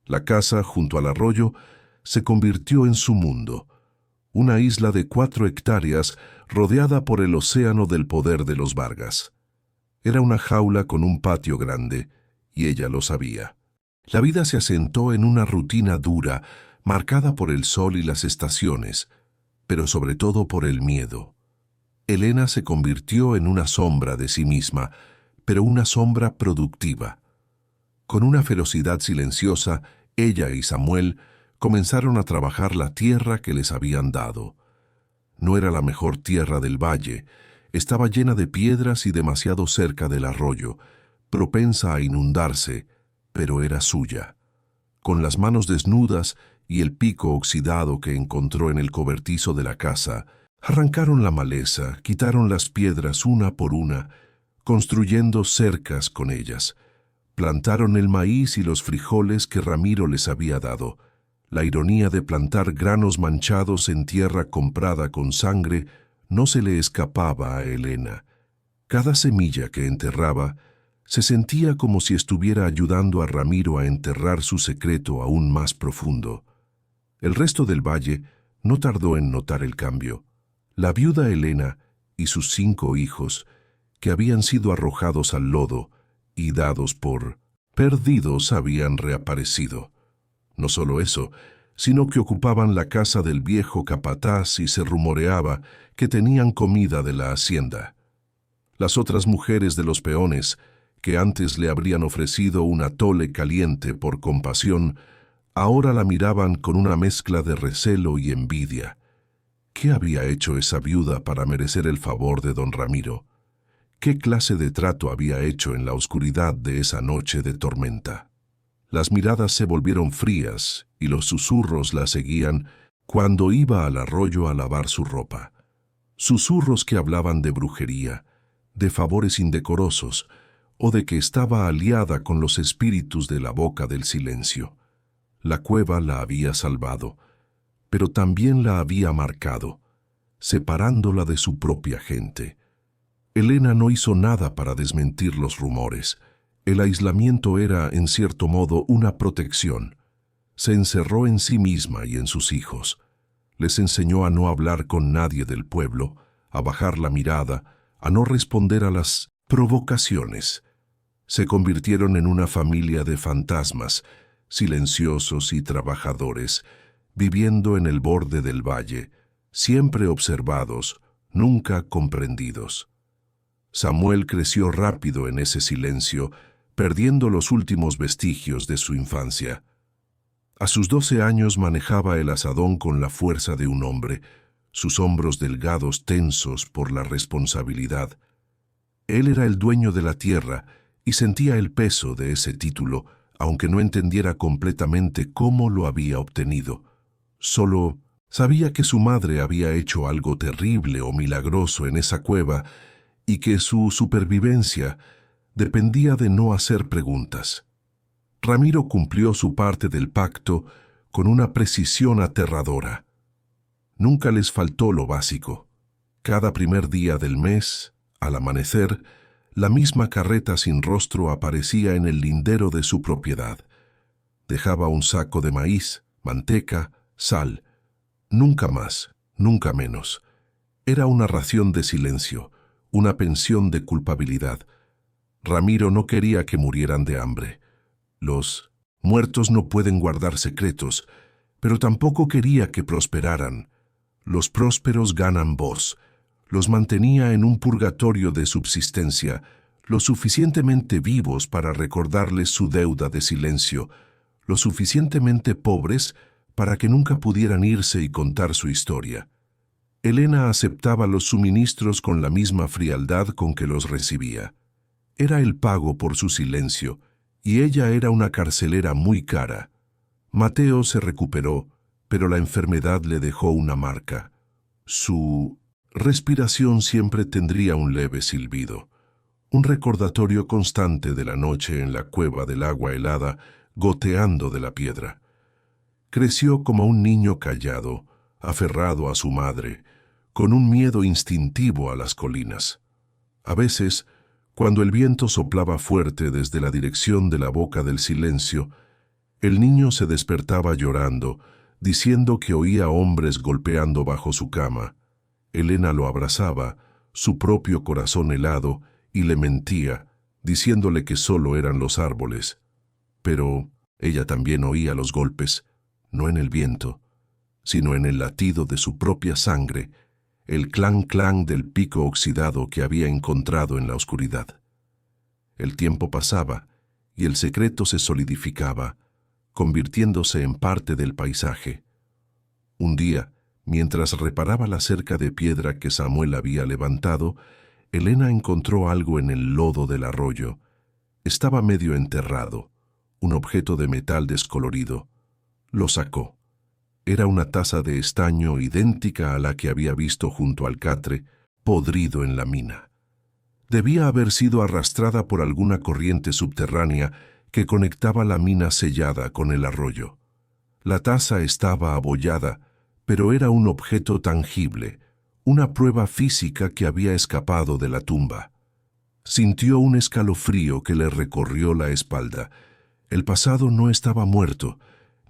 La casa, junto al arroyo, se convirtió en su mundo, una isla de 4 hectáreas rodeada por el océano del poder de los Vargas. Era una jaula con un patio grande, y ella lo sabía. La vida se asentó en una rutina dura, marcada por el sol y las estaciones, pero sobre todo por el miedo. Elena se convirtió en una sombra de sí misma, pero una sombra productiva. Con una ferocidad silenciosa, ella y Samuel comenzaron a trabajar la tierra que les habían dado. No era la mejor tierra del valle, estaba llena de piedras y demasiado cerca del arroyo, propensa a inundarse, pero era suya. Con las manos desnudas y el pico oxidado que encontró en el cobertizo de la casa, arrancaron la maleza, quitaron las piedras una por una, construyendo cercas con ellas. Plantaron el maíz y los frijoles que Ramiro les había dado. La ironía de plantar granos manchados en tierra comprada con sangre no se le escapaba a Elena. Cada semilla que enterraba se sentía como si estuviera ayudando a Ramiro a enterrar su secreto aún más profundo. El resto del valle no tardó en notar el cambio. La viuda Elena y sus 5 hijos, que habían sido arrojados al lodo y dados por perdidos, habían reaparecido. No solo eso, sino que ocupaban la casa del viejo capataz y se rumoreaba que tenían comida de la hacienda. Las otras mujeres de los peones, que antes le habrían ofrecido un atole caliente por compasión, ahora la miraban con una mezcla de recelo y envidia. ¿Qué había hecho esa viuda para merecer el favor de don Ramiro? ¿Qué clase de trato había hecho en la oscuridad de esa noche de tormenta? Las miradas se volvieron frías y los susurros la seguían cuando iba al arroyo a lavar su ropa. Susurros que hablaban de brujería, de favores indecorosos, o de que estaba aliada con los espíritus de la boca del silencio. La cueva la había salvado, pero también la había marcado, separándola de su propia gente. Elena no hizo nada para desmentir los rumores. El aislamiento era, en cierto modo, una protección. Se encerró en sí misma y en sus hijos. Les enseñó a no hablar con nadie del pueblo, a bajar la mirada, a no responder a las provocaciones. Se convirtieron en una familia de fantasmas, silenciosos y trabajadores, viviendo en el borde del valle, siempre observados, nunca comprendidos. Samuel creció rápido en ese silencio, perdiendo los últimos vestigios de su infancia. A sus 12 años manejaba el azadón con la fuerza de un hombre, sus hombros delgados tensos por la responsabilidad. Él era el dueño de la tierra y sentía el peso de ese título, aunque no entendiera completamente cómo lo había obtenido. Solo sabía que su madre había hecho algo terrible o milagroso en esa cueva y que su supervivencia dependía de no hacer preguntas. Ramiro cumplió su parte del pacto con una precisión aterradora. Nunca les faltó lo básico. Cada primer día del mes, al amanecer, la misma carreta sin rostro aparecía en el lindero de su propiedad. Dejaba un saco de maíz, manteca, sal. Nunca más, nunca menos. Era una ración de silencio, una pensión de culpabilidad. Ramiro no quería que murieran de hambre. Los muertos no pueden guardar secretos, pero tampoco quería que prosperaran. Los prósperos ganan voz. Los mantenía en un purgatorio de subsistencia, lo suficientemente vivos para recordarles su deuda de silencio, lo suficientemente pobres para que nunca pudieran irse y contar su historia. Elena aceptaba los suministros con la misma frialdad con que los recibía. Era el pago por su silencio, y ella era una carcelera muy cara. Mateo se recuperó, pero la enfermedad le dejó una marca. Su respiración siempre tendría un leve silbido, un recordatorio constante de la noche en la cueva del agua helada goteando de la piedra. Creció como un niño callado, aferrado a su madre, con un miedo instintivo a las colinas. A veces, cuando el viento soplaba fuerte desde la dirección de la boca del silencio, el niño se despertaba llorando, diciendo que oía hombres golpeando bajo su cama. Elena lo abrazaba, su propio corazón helado, y le mentía, diciéndole que solo eran los árboles. Pero ella también oía los golpes, no en el viento, sino en el latido de su propia sangre, el clan-clan del pico oxidado que había encontrado en la oscuridad. El tiempo pasaba y el secreto se solidificaba, convirtiéndose en parte del paisaje. Un día, mientras reparaba la cerca de piedra que Samuel había levantado, Elena encontró algo en el lodo del arroyo. Estaba medio enterrado, un objeto de metal descolorido. Lo sacó. Era una taza de estaño idéntica a la que había visto junto al catre, podrido en la mina. Debía haber sido arrastrada por alguna corriente subterránea que conectaba la mina sellada con el arroyo. La taza estaba abollada, pero era un objeto tangible, una prueba física que había escapado de la tumba. Sintió un escalofrío que le recorrió la espalda. El pasado no estaba muerto,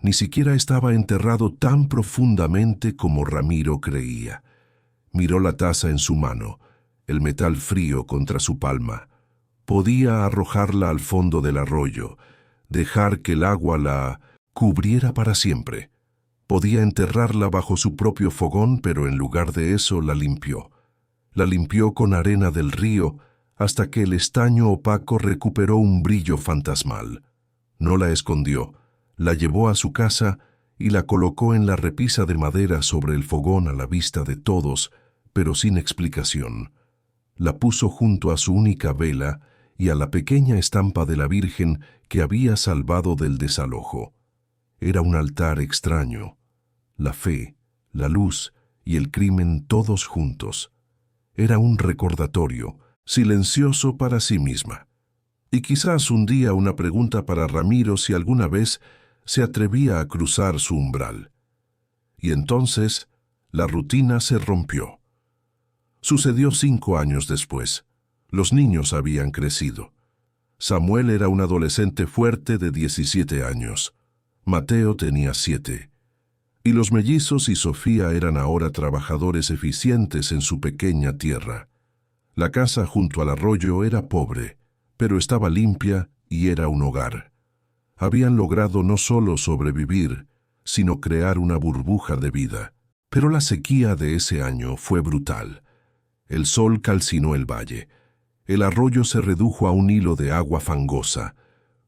ni siquiera estaba enterrado tan profundamente como Ramiro creía. Miró la taza en su mano, el metal frío contra su palma. Podía arrojarla al fondo del arroyo, dejar que el agua la cubriera para siempre. Podía enterrarla bajo su propio fogón, pero en lugar de eso la limpió. La limpió con arena del río hasta que el estaño opaco recuperó un brillo fantasmal. No la escondió. La llevó a su casa y la colocó en la repisa de madera sobre el fogón a la vista de todos, pero sin explicación. La puso junto a su única vela y a la pequeña estampa de la Virgen que había salvado del desalojo. Era un altar extraño. La fe, la luz y el crimen todos juntos. Era un recordatorio, silencioso para sí misma. Y quizás un día una pregunta para Ramiro si alguna vez se atrevía a cruzar su umbral. Y entonces la rutina se rompió. Sucedió 5 años después. Los niños habían crecido. Samuel era un adolescente fuerte de 17 años. Mateo tenía 7. Y los mellizos y Sofía eran ahora trabajadores eficientes en su pequeña tierra. La casa junto al arroyo era pobre, pero estaba limpia y era un hogar. Habían logrado no solo sobrevivir, sino crear una burbuja de vida. Pero la sequía de ese año fue brutal. El sol calcinó el valle. El arroyo se redujo a un hilo de agua fangosa.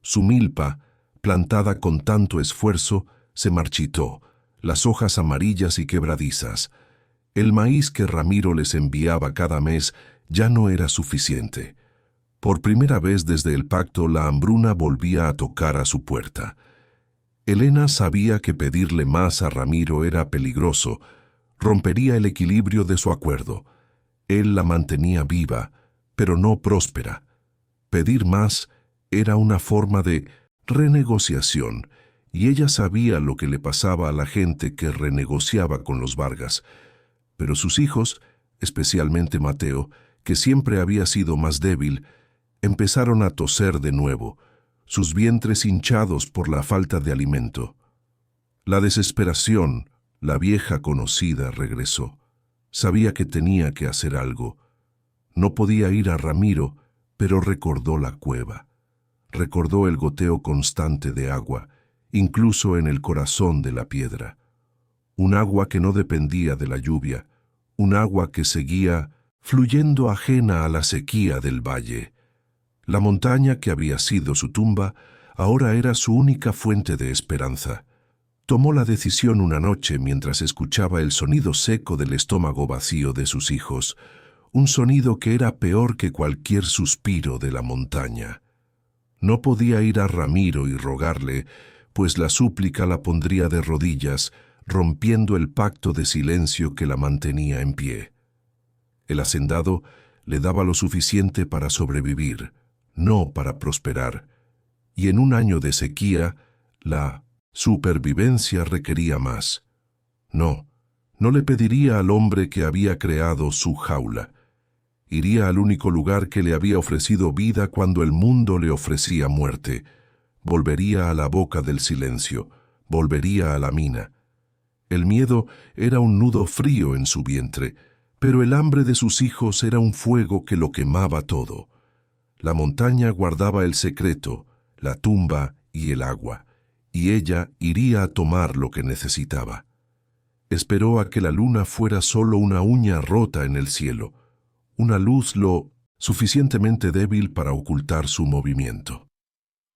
Su milpa, plantada con tanto esfuerzo, se marchitó, las hojas amarillas y quebradizas. El maíz que Ramiro les enviaba cada mes ya no era suficiente. Por primera vez desde el pacto, la hambruna volvía a tocar a su puerta. Elena sabía que pedirle más a Ramiro era peligroso, rompería el equilibrio de su acuerdo. Él la mantenía viva, pero no próspera. Pedir más era una forma de renegociación, y ella sabía lo que le pasaba a la gente que renegociaba con los Vargas. Pero sus hijos, especialmente Mateo, que siempre había sido más débil, empezaron a toser de nuevo, sus vientres hinchados por la falta de alimento. La desesperación, la vieja conocida, regresó. Sabía que tenía que hacer algo. No podía ir a Ramiro, pero recordó la cueva. Recordó el goteo constante de agua, incluso en el corazón de la piedra. Un agua que no dependía de la lluvia, un agua que seguía fluyendo ajena a la sequía del valle. La montaña que había sido su tumba ahora era su única fuente de esperanza. Tomó la decisión una noche mientras escuchaba el sonido seco del estómago vacío de sus hijos, un sonido que era peor que cualquier suspiro de la montaña. No podía ir a Ramiro y rogarle, pues la súplica la pondría de rodillas, rompiendo el pacto de silencio que la mantenía en pie. El hacendado le daba lo suficiente para sobrevivir, no para prosperar, y en un año de sequía, la supervivencia requería más. No le pediría al hombre que había creado su jaula. Iría al único lugar que le había ofrecido vida cuando el mundo le ofrecía muerte. Volvería a la boca del silencio, volvería a la mina. El miedo era un nudo frío en su vientre, pero el hambre de sus hijos era un fuego que lo quemaba todo. La montaña guardaba el secreto, la tumba y el agua, y ella iría a tomar lo que necesitaba. Esperó a que la luna fuera solo una uña rota en el cielo, una luz lo suficientemente débil para ocultar su movimiento.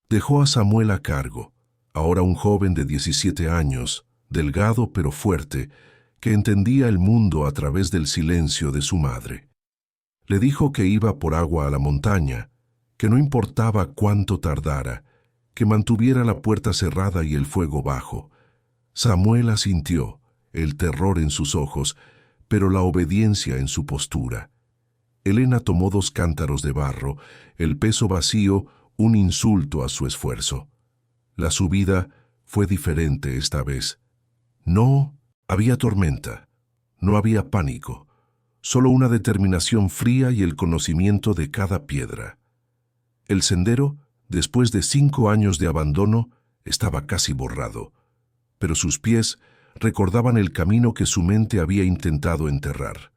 Dejó a Samuel a cargo, ahora un joven de 17 años, delgado pero fuerte, que entendía el mundo a través del silencio de su madre. Le dijo que iba por agua a la montaña, que no importaba cuánto tardara, que mantuviera la puerta cerrada y el fuego bajo. Samuel asintió, el terror en sus ojos, pero la obediencia en su postura. Elena tomó 2 cántaros de barro, el peso vacío, un insulto a su esfuerzo. La subida fue diferente esta vez. No había tormenta, no había pánico, solo una determinación fría y el conocimiento de cada piedra. El sendero, después de 5 años de abandono, estaba casi borrado, pero sus pies recordaban el camino que su mente había intentado enterrar.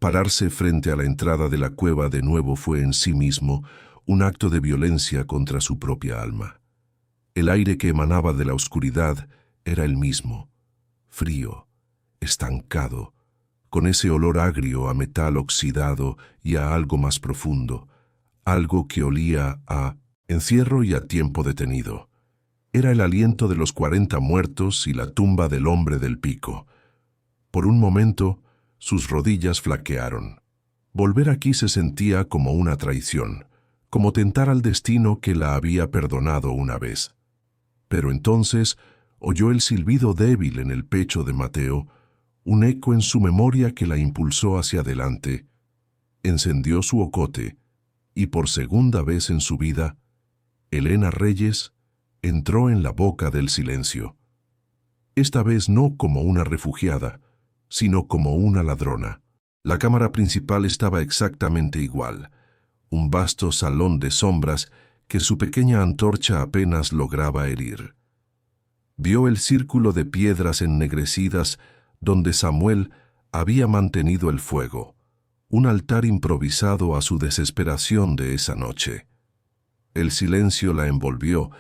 Pararse frente a la entrada de la cueva de nuevo fue en sí mismo un acto de violencia contra su propia alma. El aire que emanaba de la oscuridad era el mismo, frío, estancado, con ese olor agrio a metal oxidado y a algo más profundo, algo que olía a encierro y a tiempo detenido. Era el aliento de los 40 muertos y la tumba del hombre del pico. Por un momento, sus rodillas flaquearon. Volver aquí se sentía como una traición, como tentar al destino que la había perdonado una vez. Pero entonces oyó el silbido débil en el pecho de Mateo, un eco en su memoria que la impulsó hacia adelante. Encendió su ocote, y por segunda vez en su vida, Elena Reyes entró en la boca del silencio. Esta vez no como una refugiada, sino como una ladrona. La cámara principal estaba exactamente igual, un vasto salón de sombras que su pequeña antorcha apenas lograba herir. Vio el círculo de piedras ennegrecidas donde Samuel había mantenido el fuego, un altar improvisado a su desesperación de esa noche. El silencio la envolvió,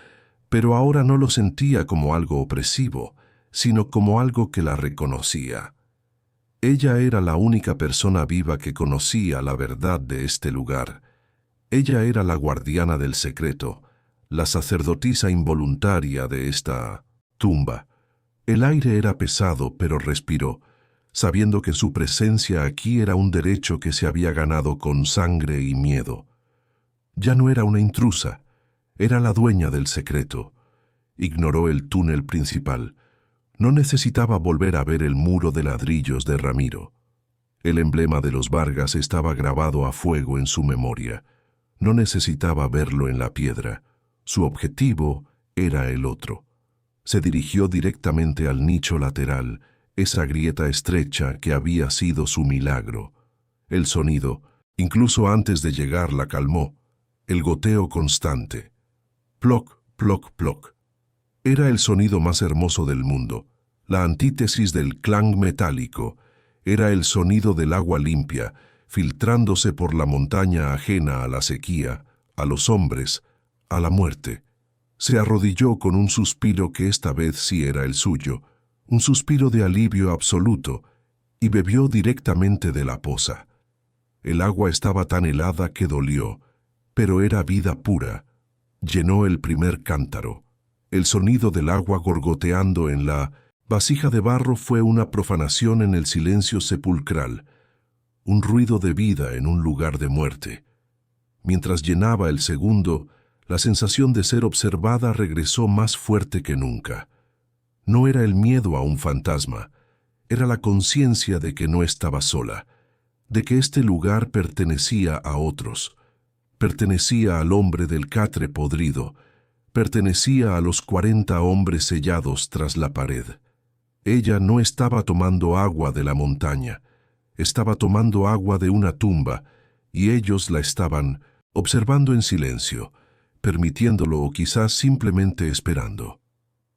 pero ahora no lo sentía como algo opresivo, sino como algo que la reconocía. Ella era la única persona viva que conocía la verdad de este lugar. Ella era la guardiana del secreto, la sacerdotisa involuntaria de esta tumba. El aire era pesado, pero respiró, sabiendo que su presencia aquí era un derecho que se había ganado con sangre y miedo. Ya no era una intrusa, era la dueña del secreto. Ignoró el túnel principal. No necesitaba volver a ver el muro de ladrillos de Ramiro. El emblema de los Vargas estaba grabado a fuego en su memoria. No necesitaba verlo en la piedra. Su objetivo era el otro. Se dirigió directamente al nicho lateral, esa grieta estrecha que había sido su milagro. El sonido, incluso antes de llegar, la calmó. El goteo constante. Ploc, ploc, ploc. Era el sonido más hermoso del mundo, la antítesis del clang metálico. Era el sonido del agua limpia, filtrándose por la montaña ajena a la sequía, a los hombres, a la muerte. Se arrodilló con un suspiro que esta vez sí era el suyo, un suspiro de alivio absoluto, y bebió directamente de la poza. El agua estaba tan helada que dolió, pero era vida pura. Llenó el primer cántaro. El sonido del agua gorgoteando en la vasija de barro fue una profanación en el silencio sepulcral, un ruido de vida en un lugar de muerte. Mientras llenaba el segundo, la sensación de ser observada regresó más fuerte que nunca. No era el miedo a un fantasma, era la conciencia de que no estaba sola, de que este lugar pertenecía a otros, pertenecía al hombre del catre podrido, pertenecía a los 40 hombres sellados tras la pared. Ella no estaba tomando agua de la montaña, estaba tomando agua de una tumba, y ellos la estaban observando en silencio, permitiéndolo o quizás simplemente esperando.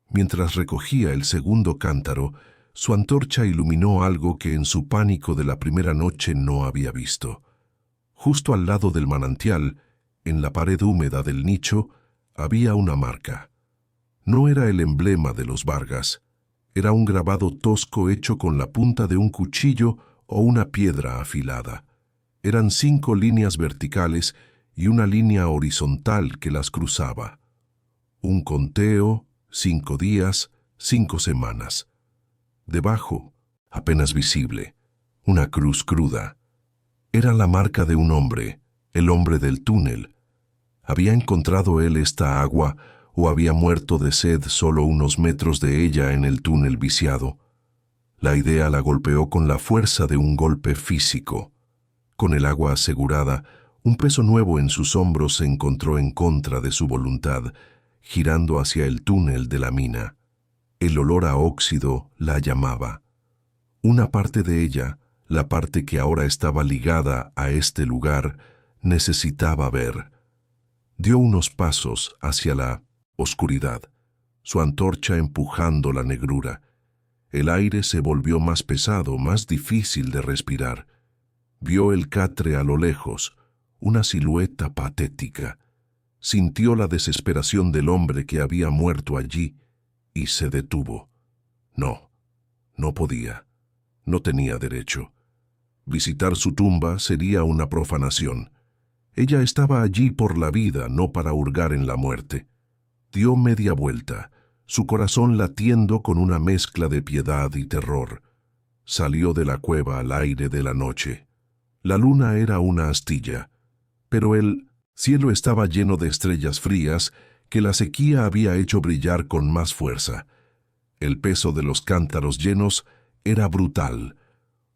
Mientras recogía el segundo cántaro, su antorcha iluminó algo que en su pánico de la primera noche no había visto. Justo al lado del manantial, en la pared húmeda del nicho, había una marca. No era el emblema de los Vargas, era un grabado tosco hecho con la punta de un cuchillo o una piedra afilada. Eran 5 líneas verticales y una línea horizontal que las cruzaba. Un conteo, 5 días, 5 semanas. Debajo, apenas visible, una cruz cruda. Era la marca de un hombre, el hombre del túnel. ¿Había encontrado él esta agua o había muerto de sed solo unos metros de ella en el túnel viciado? La idea la golpeó con la fuerza de un golpe físico. Con el agua asegurada, un peso nuevo en sus hombros se encontró en contra de su voluntad, girando hacia el túnel de la mina. El olor a óxido la llamaba. Una parte de ella, la parte que ahora estaba ligada a este lugar, necesitaba ver. Dio unos pasos hacia la oscuridad, su antorcha empujando la negrura. El aire se volvió más pesado, más difícil de respirar. Vio el catre a lo lejos, una silueta patética. Sintió la desesperación del hombre que había muerto allí y se detuvo. No, no podía, no tenía derecho. Visitar su tumba sería una profanación. Ella estaba allí por la vida, no para hurgar en la muerte. Dio media vuelta, su corazón latiendo con una mezcla de piedad y terror. Salió de la cueva al aire de la noche. La luna era una astilla, pero el cielo estaba lleno de estrellas frías que la sequía había hecho brillar con más fuerza. El peso de los cántaros llenos era brutal.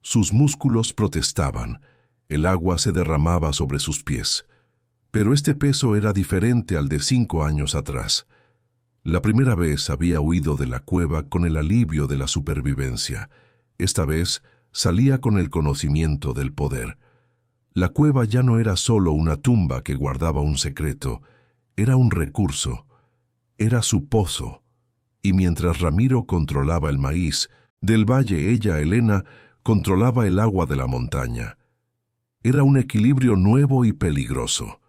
Sus músculos protestaban. El agua se derramaba sobre sus pies. Pero este peso era diferente al de 5 años atrás. La primera vez había huido de la cueva con el alivio de la supervivencia. Esta vez salía con el conocimiento del poder. La cueva ya no era solo una tumba que guardaba un secreto, era un recurso, era su pozo. Y mientras Ramiro controlaba el maíz, del valle ella, Elena, controlaba el agua de la montaña. Era un equilibrio nuevo y peligroso.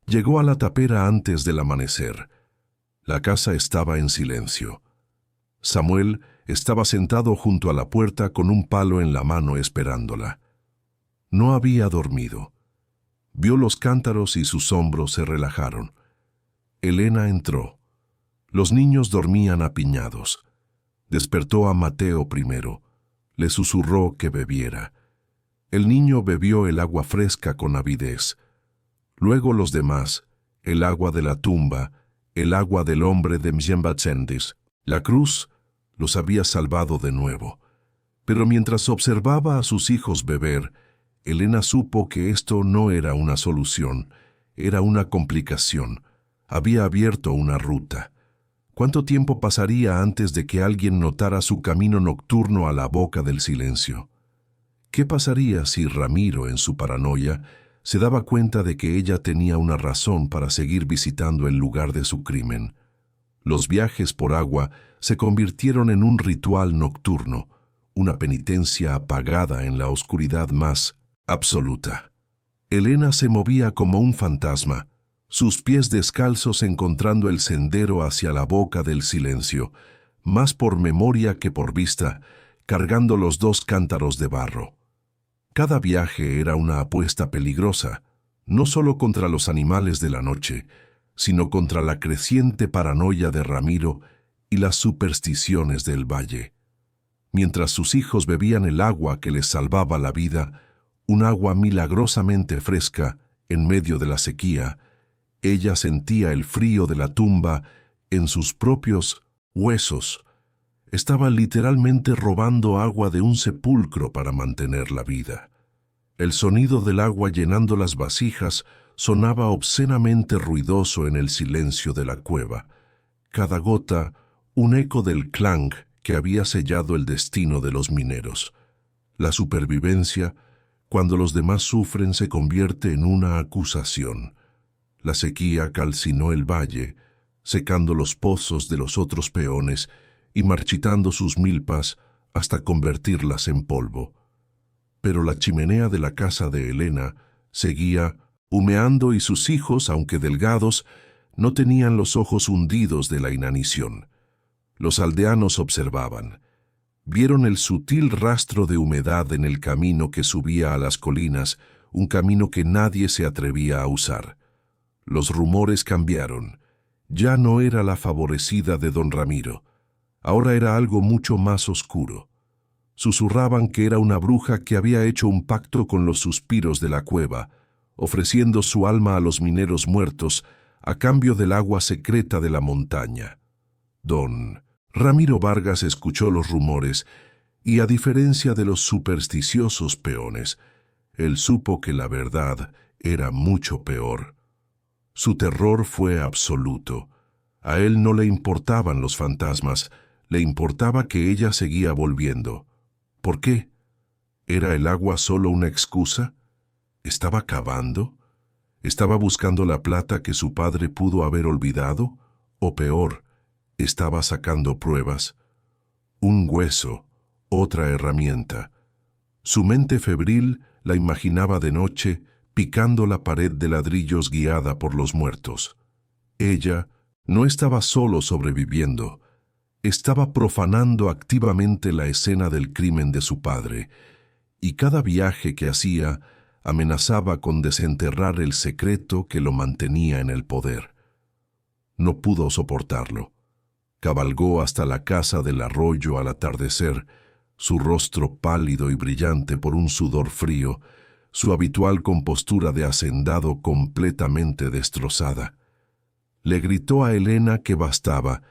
Llegó a la tapera antes del amanecer. La casa estaba en silencio. Samuel estaba sentado junto a la puerta con un palo en la mano esperándola. No había dormido. Vio los cántaros y sus hombros se relajaron. Elena entró. Los niños dormían apiñados. Despertó a Mateo primero. Le susurró que bebiera. El niño bebió el agua fresca con avidez. Luego los demás, el agua de la tumba, el agua del hombre de Mzembatsendis. La cruz los había salvado de nuevo. Pero mientras observaba a sus hijos beber, Elena supo que esto no era una solución, era una complicación. Había abierto una ruta. ¿Cuánto tiempo pasaría antes de que alguien notara su camino nocturno a la boca del silencio? ¿Qué pasaría si Ramiro, en su paranoia, se daba cuenta de que ella tenía una razón para seguir visitando el lugar de su crimen? Los viajes por agua se convirtieron en un ritual nocturno, una penitencia apagada en la oscuridad más absoluta. Elena se movía como un fantasma, sus pies descalzos encontrando el sendero hacia la boca del silencio, más por memoria que por vista, cargando los 2 cántaros de barro. Cada viaje era una apuesta peligrosa, no solo contra los animales de la noche, sino contra la creciente paranoia de Ramiro y las supersticiones del valle. Mientras sus hijos bebían el agua que les salvaba la vida, un agua milagrosamente fresca en medio de la sequía, ella sentía el frío de la tumba en sus propios huesos. Estaba literalmente robando agua de un sepulcro para mantener la vida. El sonido del agua llenando las vasijas sonaba obscenamente ruidoso en el silencio de la cueva. Cada gota, un eco del clang que había sellado el destino de los mineros. La supervivencia Cuando los demás sufren se convierte en una acusación. La sequía calcinó el valle, secando los pozos de los otros peones y marchitando sus milpas hasta convertirlas en polvo. Pero la chimenea de la casa de Elena seguía humeando y sus hijos, aunque delgados, no tenían los ojos hundidos de la inanición. Los aldeanos observaban. Vieron el sutil rastro de humedad en el camino que subía a las colinas, un camino que nadie se atrevía a usar. Los rumores cambiaron. Ya no era la favorecida de don Ramiro. Ahora era algo mucho más oscuro. Susurraban que era una bruja que había hecho un pacto con los suspiros de la cueva, ofreciendo su alma a los mineros muertos a cambio del agua secreta de la montaña. Don Ramiro Vargas escuchó los rumores y, a diferencia de los supersticiosos peones, él supo que la verdad era mucho peor. Su terror fue absoluto. A él no le importaban los fantasmas, le importaba que ella seguía volviendo. ¿Por qué? ¿Era el agua solo una excusa? ¿Estaba cavando? ¿Estaba buscando la plata que su padre pudo haber olvidado? O peor, estaba sacando pruebas. Un hueso, otra herramienta. Su mente febril la imaginaba de noche, picando la pared de ladrillos guiada por los muertos. Ella no estaba solo sobreviviendo, estaba profanando activamente la escena del crimen de su padre, y cada viaje que hacía amenazaba con desenterrar el secreto que lo mantenía en el poder. No pudo soportarlo. Cabalgó hasta la casa del arroyo al atardecer, su rostro pálido y brillante por un sudor frío, su habitual compostura de hacendado completamente destrozada. Le gritó a Elena que bastaba,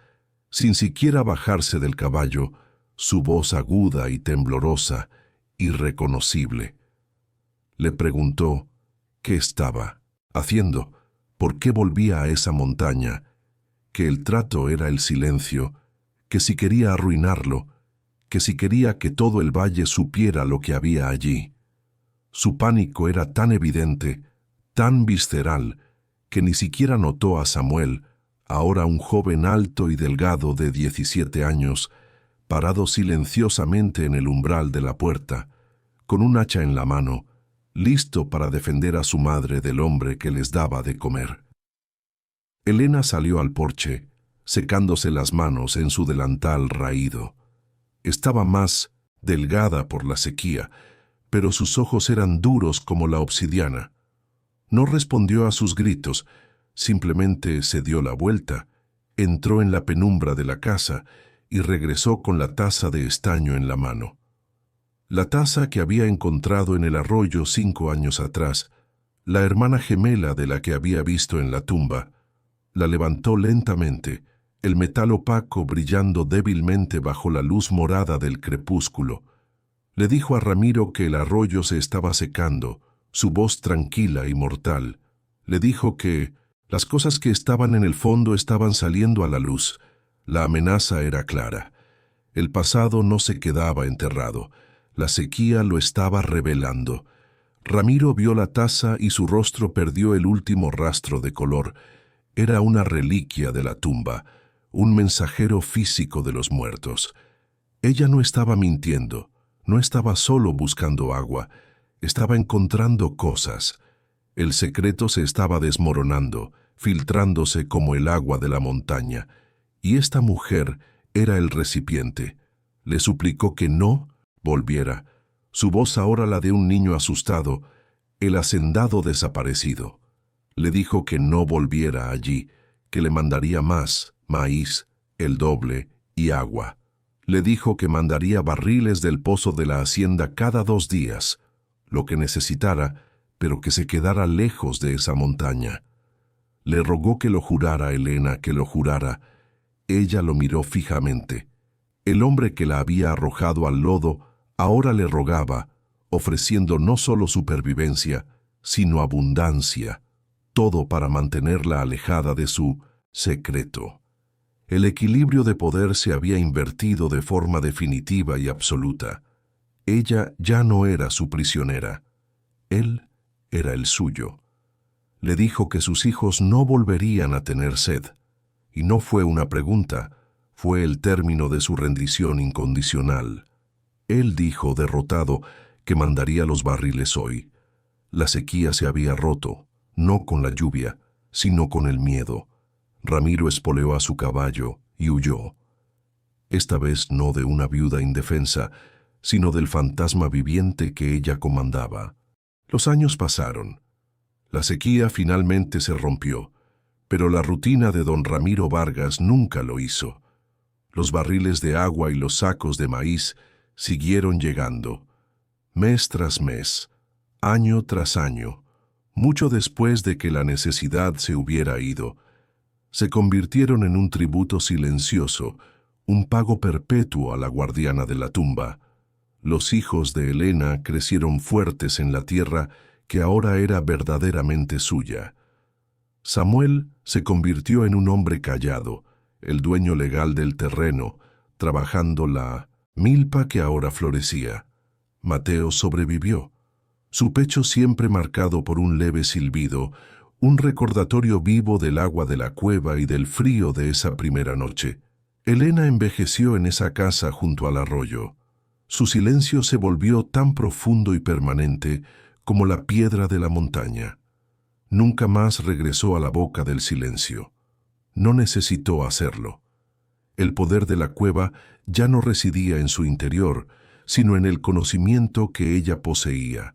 sin siquiera bajarse del caballo, su voz aguda y temblorosa, irreconocible. Le preguntó qué estaba haciendo, por qué volvía a esa montaña, que el trato era el silencio, que si quería arruinarlo, que si quería que todo el valle supiera lo que había allí. Su pánico era tan evidente, tan visceral, que ni siquiera notó a Samuel, ahora un joven alto y delgado de 17 años, parado silenciosamente en el umbral de la puerta, con un hacha en la mano, listo para defender a su madre del hombre que les daba de comer. Elena salió al porche, secándose las manos en su delantal raído. Estaba más delgada por la sequía, pero sus ojos eran duros como la obsidiana. No respondió a sus gritos, simplemente se dio la vuelta, entró en la penumbra de la casa y regresó con la taza de estaño en la mano. La taza que había encontrado en el arroyo 5 años atrás, la hermana gemela de la que había visto en la tumba. La levantó lentamente, el metal opaco brillando débilmente bajo la luz morada del crepúsculo. Le dijo a Ramiro que el arroyo se estaba secando, su voz tranquila y mortal. Le dijo que las cosas que estaban en el fondo estaban saliendo a la luz. La amenaza era clara. El pasado no se quedaba enterrado. La sequía lo estaba revelando. Ramiro vio la taza y su rostro perdió el último rastro de color. Era una reliquia de la tumba, un mensajero físico de los muertos. Ella no estaba mintiendo, no estaba solo buscando agua, estaba encontrando cosas. El secreto se estaba desmoronando, filtrándose como el agua de la montaña, y esta mujer era el recipiente. Le suplicó que no volviera, su voz ahora la de un niño asustado, el hacendado desaparecido. Le dijo que no volviera allí, que le mandaría más, maíz, el doble y agua. Le dijo que mandaría barriles del pozo de la hacienda cada 2 días, lo que necesitara, pero que se quedara lejos de esa montaña. Le rogó que lo jurara, Elena, que lo jurara. Ella lo miró fijamente. El hombre que la había arrojado al lodo ahora le rogaba, ofreciendo no solo supervivencia, sino abundancia, todo para mantenerla alejada de su secreto. El equilibrio de poder se había invertido de forma definitiva y absoluta. Ella ya no era su prisionera. Él era el suyo. Le dijo que sus hijos no volverían a tener sed. Y no fue una pregunta, fue el término de su rendición incondicional. Él dijo, derrotado, que mandaría los barriles hoy. La sequía se había roto, no con la lluvia, sino con el miedo. Ramiro espoleó a su caballo y huyó. Esta vez no de una viuda indefensa, sino del fantasma viviente que ella comandaba. Los años pasaron. La sequía finalmente se rompió, pero la rutina de don Ramiro Vargas nunca lo hizo. Los barriles de agua y los sacos de maíz siguieron llegando, mes tras mes, año tras año, mucho después de que la necesidad se hubiera ido. Se convirtieron en un tributo silencioso, un pago perpetuo a la guardiana de la tumba. Los hijos de Elena crecieron fuertes en la tierra que ahora era verdaderamente suya. Samuel se convirtió en un hombre callado, el dueño legal del terreno, trabajando la milpa que ahora florecía. Mateo sobrevivió, su pecho siempre marcado por un leve silbido, un recordatorio vivo del agua de la cueva y del frío de esa primera noche. Elena envejeció en esa casa junto al arroyo. Su silencio se volvió tan profundo y permanente como la piedra de la montaña. Nunca más regresó a la boca del silencio. No necesitó hacerlo. El poder de la cueva ya no residía en su interior, sino en el conocimiento que ella poseía.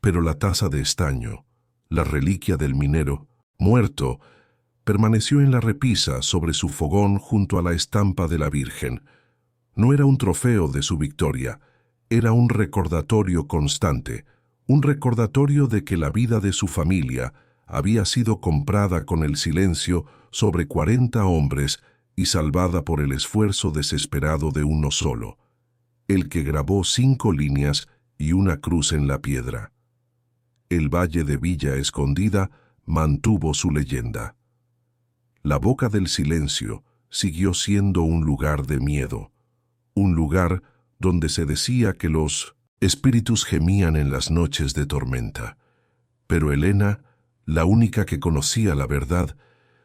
Pero la taza de estaño, la reliquia del minero, muerto, permaneció en la repisa sobre su fogón junto a la estampa de la Virgen. No era un trofeo de su victoria, era un recordatorio constante, un recordatorio de que la vida de su familia había sido comprada con el silencio sobre 40 hombres y salvada por el esfuerzo desesperado de uno solo, el que grabó 5 líneas y una cruz en la piedra. El valle de Villa Escondida mantuvo su leyenda. La boca del silencio siguió siendo un lugar de miedo, un lugar donde se decía que los espíritus gemían en las noches de tormenta. Pero Elena, la única que conocía la verdad,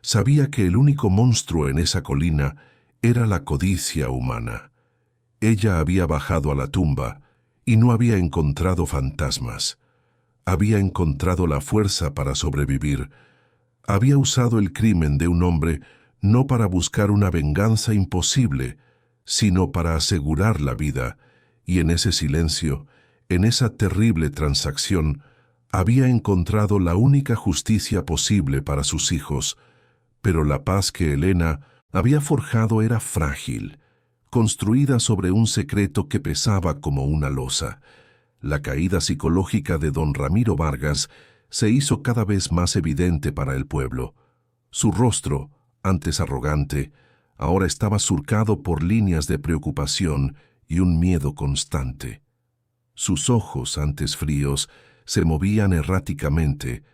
sabía que el único monstruo en esa colina era la codicia humana. Ella había bajado a la tumba y no había encontrado fantasmas. Había encontrado la fuerza para sobrevivir. Había usado el crimen de un hombre no para buscar una venganza imposible, sino para asegurar la vida, y en ese silencio, en esa terrible transacción, había encontrado la única justicia posible para sus hijos. Pero la paz que Elena había forjado era frágil, construida sobre un secreto que pesaba como una losa. La caída psicológica de don Ramiro Vargas se hizo cada vez más evidente para el pueblo. Su rostro, antes arrogante, ahora estaba surcado por líneas de preocupación y un miedo constante. Sus ojos, antes fríos, se movían erráticamente,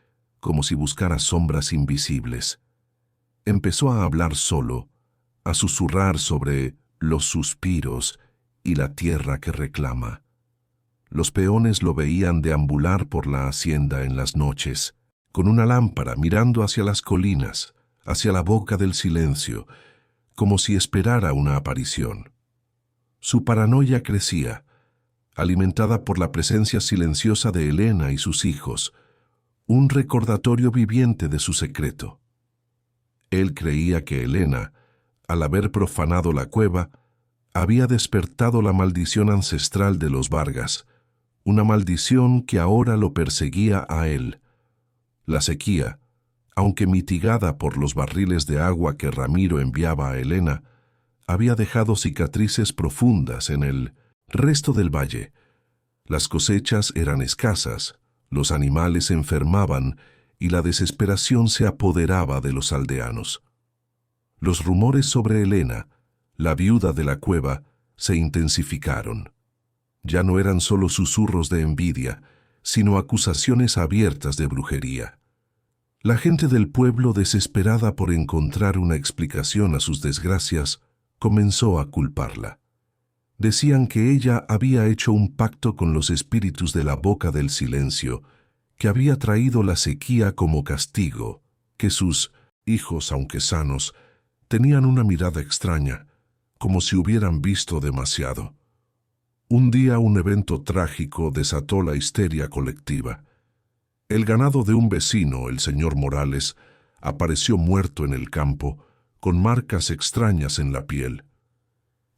como si buscara sombras invisibles. Empezó a hablar solo, a susurrar sobre los suspiros y la tierra que reclama. Los peones lo veían deambular por la hacienda en las noches, con una lámpara mirando hacia las colinas, hacia la boca del silencio, como si esperara una aparición. Su paranoia crecía, alimentada por la presencia silenciosa de Elena y sus hijos, un recordatorio viviente de su secreto. Él creía que Elena, al haber profanado la cueva, había despertado la maldición ancestral de los Vargas, una maldición que ahora lo perseguía a él. La sequía, aunque mitigada por los barriles de agua que Ramiro enviaba a Elena, había dejado cicatrices profundas en el resto del valle. Las cosechas eran escasas, los animales enfermaban y la desesperación se apoderaba de los aldeanos. Los rumores sobre Elena, la viuda de la cueva, se intensificaron. Ya no eran solo susurros de envidia, sino acusaciones abiertas de brujería. La gente del pueblo, desesperada por encontrar una explicación a sus desgracias, comenzó a culparla. Decían que ella había hecho un pacto con los espíritus de la Boca del Silencio, que había traído la sequía como castigo, que sus hijos, aunque sanos, tenían una mirada extraña, como si hubieran visto demasiado. Un día un evento trágico desató la histeria colectiva. El ganado de un vecino, el señor Morales, apareció muerto en el campo, con marcas extrañas en la piel.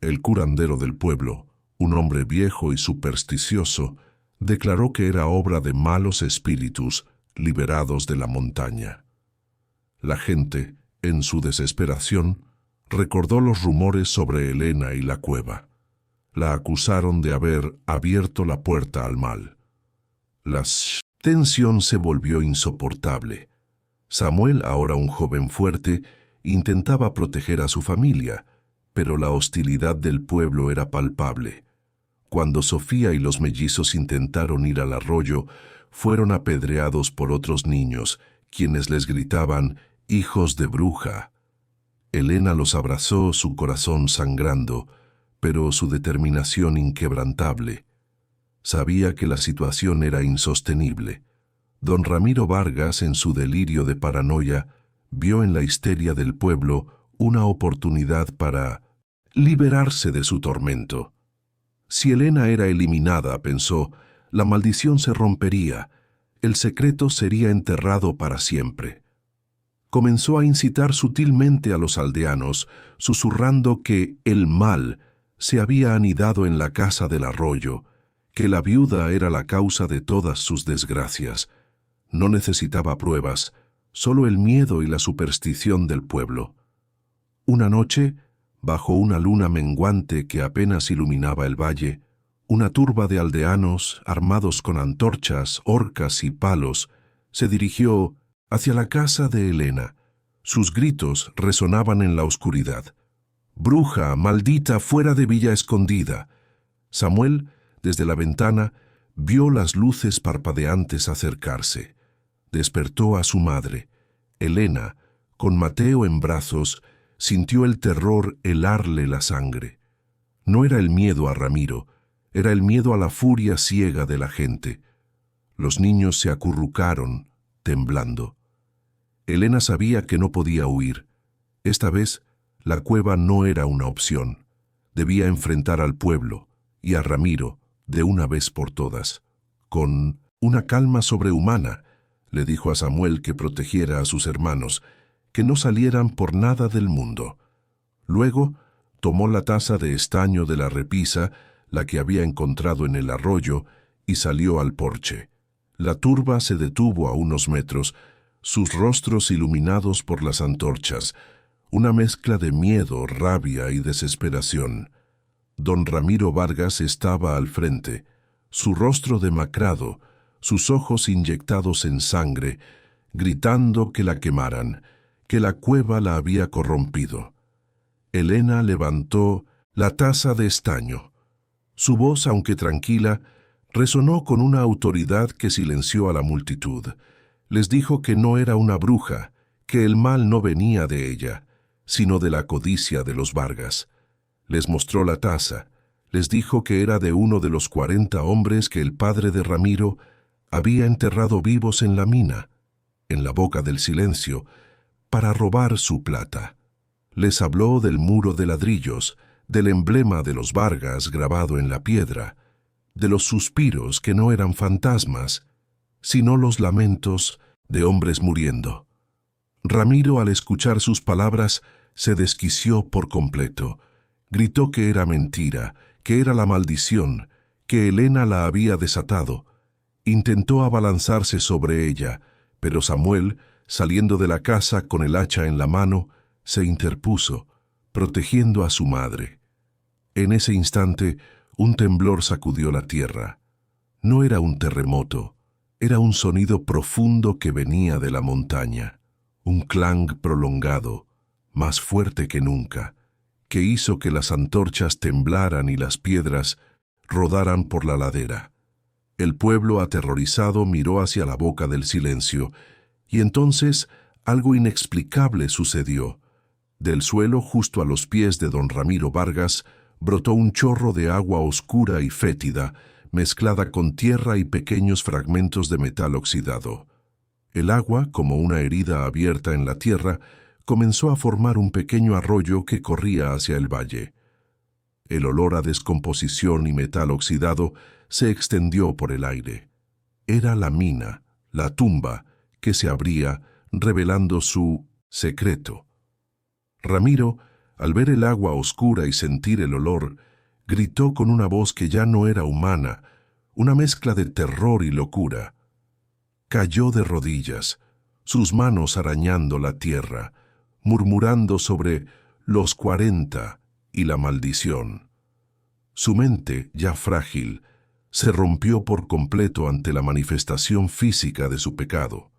El curandero del pueblo, un hombre viejo y supersticioso, declaró que era obra de malos espíritus liberados de la montaña. La gente, en su desesperación, recordó los rumores sobre Elena y la cueva. La acusaron de haber abierto la puerta al mal. La tensión se volvió insoportable. Samuel, ahora un joven fuerte, intentaba proteger a su familia, pero la hostilidad del pueblo era palpable. Cuando Sofía y los mellizos intentaron ir al arroyo, fueron apedreados por otros niños, quienes les gritaban «hijos de bruja». Elena los abrazó, su corazón sangrando, pero su determinación inquebrantable. Sabía que la situación era insostenible. Don Ramiro Vargas, en su delirio de paranoia, vio en la histeria del pueblo una oportunidad para liberarse de su tormento. Si Elena era eliminada, pensó, la maldición se rompería, el secreto sería enterrado para siempre. Comenzó a incitar sutilmente a los aldeanos, susurrando que el mal se había anidado en la casa del arroyo, que la viuda era la causa de todas sus desgracias. No necesitaba pruebas, solo el miedo y la superstición del pueblo. Una noche, bajo una luna menguante que apenas iluminaba el valle, una turba de aldeanos, armados con antorchas, horcas y palos, se dirigió hacia la casa de Elena. Sus gritos resonaban en la oscuridad. «¡Bruja, maldita, fuera de Villa Escondida!». Samuel, desde la ventana, vio las luces parpadeantes acercarse. Despertó a su madre. Elena, con Mateo en brazos, sintió el terror helarle la sangre. No era el miedo a Ramiro, era el miedo a la furia ciega de la gente. Los niños se acurrucaron, temblando. Elena sabía que no podía huir. Esta vez, la cueva no era una opción. Debía enfrentar al pueblo y a Ramiro de una vez por todas. Con una calma sobrehumana, le dijo a Samuel que protegiera a sus hermanos, que no salieran por nada del mundo. Luego, tomó la taza de estaño de la repisa, la que había encontrado en el arroyo, y salió al porche. La turba se detuvo a unos metros, sus rostros iluminados por las antorchas, una mezcla de miedo, rabia y desesperación. Don Ramiro Vargas estaba al frente, su rostro demacrado, sus ojos inyectados en sangre, gritando que la quemaran, que la cueva la había corrompido. Elena levantó la taza de estaño. Su voz, aunque tranquila, resonó con una autoridad que silenció a la multitud. Les dijo que no era una bruja, que el mal no venía de ella, sino de la codicia de los Vargas. Les mostró la taza, les dijo que era de uno de los 40 hombres que el padre de Ramiro había enterrado vivos en la mina, en la Boca del Silencio, para robar su plata. Les habló del muro de ladrillos, del emblema de los Vargas grabado en la piedra, de los suspiros que no eran fantasmas, sino los lamentos de hombres muriendo. Ramiro, al escuchar sus palabras, se desquició por completo. Gritó que era mentira, que era la maldición, que Elena la había desatado. Intentó abalanzarse sobre ella, pero Samuel, saliendo de la casa con el hacha en la mano, se interpuso, protegiendo a su madre. En ese instante, un temblor sacudió la tierra. No era un terremoto, era un sonido profundo que venía de la montaña, un clang prolongado, más fuerte que nunca, que hizo que las antorchas temblaran y las piedras rodaran por la ladera. El pueblo aterrorizado miró hacia la Boca del Silencio, y entonces algo inexplicable sucedió. Del suelo, justo a los pies de don Ramiro Vargas, brotó un chorro de agua oscura y fétida, mezclada con tierra y pequeños fragmentos de metal oxidado. El agua, como una herida abierta en la tierra, comenzó a formar un pequeño arroyo que corría hacia el valle. El olor a descomposición y metal oxidado se extendió por el aire. Era la mina, la tumba, que se abría, revelando su secreto. Ramiro, al ver el agua oscura y sentir el olor, gritó con una voz que ya no era humana, una mezcla de terror y locura. Cayó de rodillas, sus manos arañando la tierra, murmurando sobre los 40 y la maldición. Su mente, ya frágil, se rompió por completo ante la manifestación física de su pecado.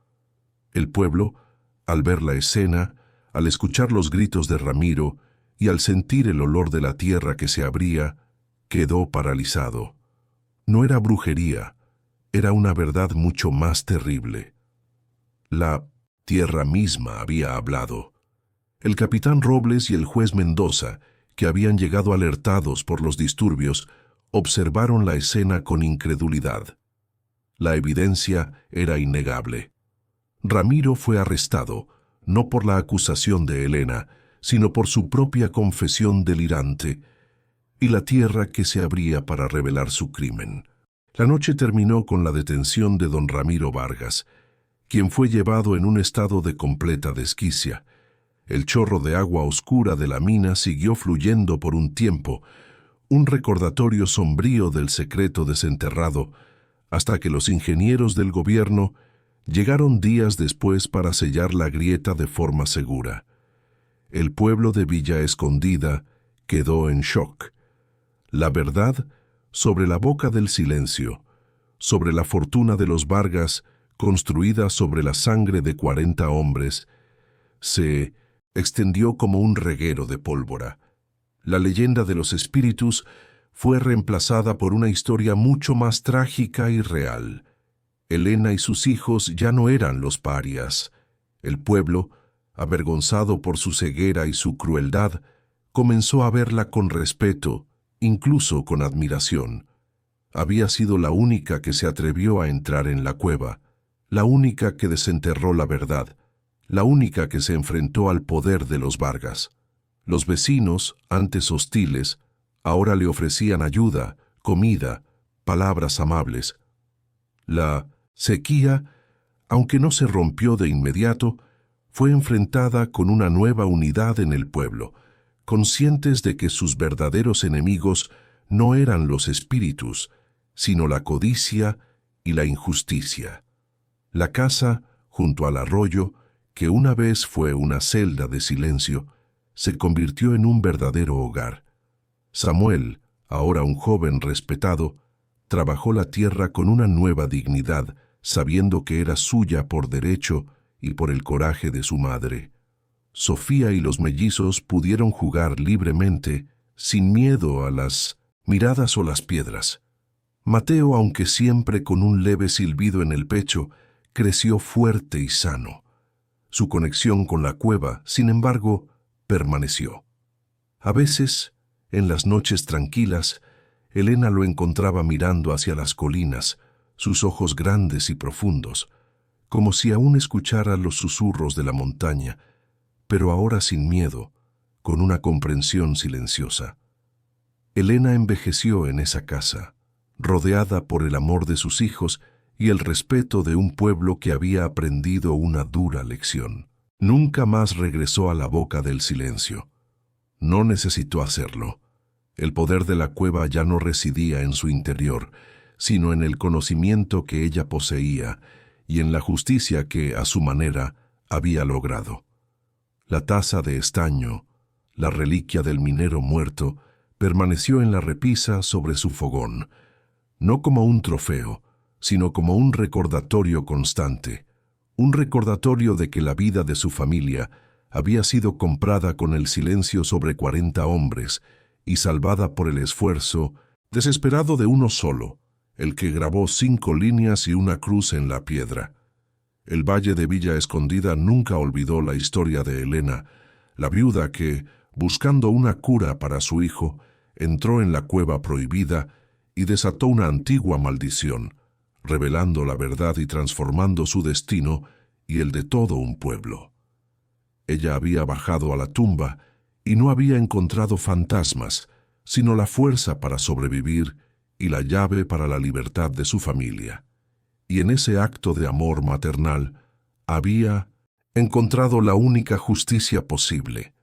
El pueblo, al ver la escena, al escuchar los gritos de Ramiro y al sentir el olor de la tierra que se abría, quedó paralizado. No era brujería, era una verdad mucho más terrible. La tierra misma había hablado. El capitán Robles y el juez Mendoza, que habían llegado alertados por los disturbios, observaron la escena con incredulidad. La evidencia era innegable. Ramiro fue arrestado, no por la acusación de Elena, sino por su propia confesión delirante, y la tierra que se abría para revelar su crimen. La noche terminó con la detención de don Ramiro Vargas, quien fue llevado en un estado de completa desquicia. El chorro de agua oscura de la mina siguió fluyendo por un tiempo, un recordatorio sombrío del secreto desenterrado, hasta que los ingenieros del gobierno llegaron días después para sellar la grieta de forma segura. El pueblo de Villa Escondida quedó en shock. La verdad sobre la boca del silencio, sobre la fortuna de los Vargas construida sobre la sangre de 40 hombres, se extendió como un reguero de pólvora. La leyenda de los espíritus fue reemplazada por una historia mucho más trágica y real. Elena y sus hijos ya no eran los parias. El pueblo, avergonzado por su ceguera y su crueldad, comenzó a verla con respeto, incluso con admiración. Había sido la única que se atrevió a entrar en la cueva, la única que desenterró la verdad, la única que se enfrentó al poder de los Vargas. Los vecinos, antes hostiles, ahora le ofrecían ayuda, comida, palabras amables. La sequía, aunque no se rompió de inmediato, fue enfrentada con una nueva unidad en el pueblo, conscientes de que sus verdaderos enemigos no eran los espíritus, sino la codicia y la injusticia. La casa, junto al arroyo, que una vez fue una celda de silencio, se convirtió en un verdadero hogar. Samuel, ahora un joven respetado, trabajó la tierra con una nueva dignidad, sabiendo que era suya por derecho y por el coraje de su madre. Sofía y los mellizos pudieron jugar libremente, sin miedo a las miradas o las piedras. Mateo, aunque siempre con un leve silbido en el pecho, creció fuerte y sano. Su conexión con la cueva, sin embargo, permaneció. A veces, en las noches tranquilas, Elena lo encontraba mirando hacia las colinas, sus ojos grandes y profundos, como si aún escuchara los susurros de la montaña, pero ahora sin miedo, con una comprensión silenciosa. Elena envejeció en esa casa, rodeada por el amor de sus hijos y el respeto de un pueblo que había aprendido una dura lección. Nunca más regresó a la boca del silencio. No necesitó hacerlo. El poder de la cueva ya no residía en su interior, sino en el conocimiento que ella poseía y en la justicia que, a su manera, había logrado. La taza de estaño, la reliquia del minero muerto, permaneció en la repisa sobre su fogón, no como un trofeo, sino como un recordatorio constante, un recordatorio de que la vida de su familia había sido comprada con el silencio sobre 40 hombres y salvada por el esfuerzo desesperado de uno solo, el que grabó 5 líneas y una cruz en la piedra. El valle de Villa Escondida nunca olvidó la historia de Elena, la viuda que, buscando una cura para su hijo, entró en la cueva prohibida y desató una antigua maldición, revelando la verdad y transformando su destino y el de todo un pueblo. Ella había bajado a la tumba y no había encontrado fantasmas, sino la fuerza para sobrevivir y la llave para la libertad de su familia. Y en ese acto de amor maternal había encontrado la única justicia posible,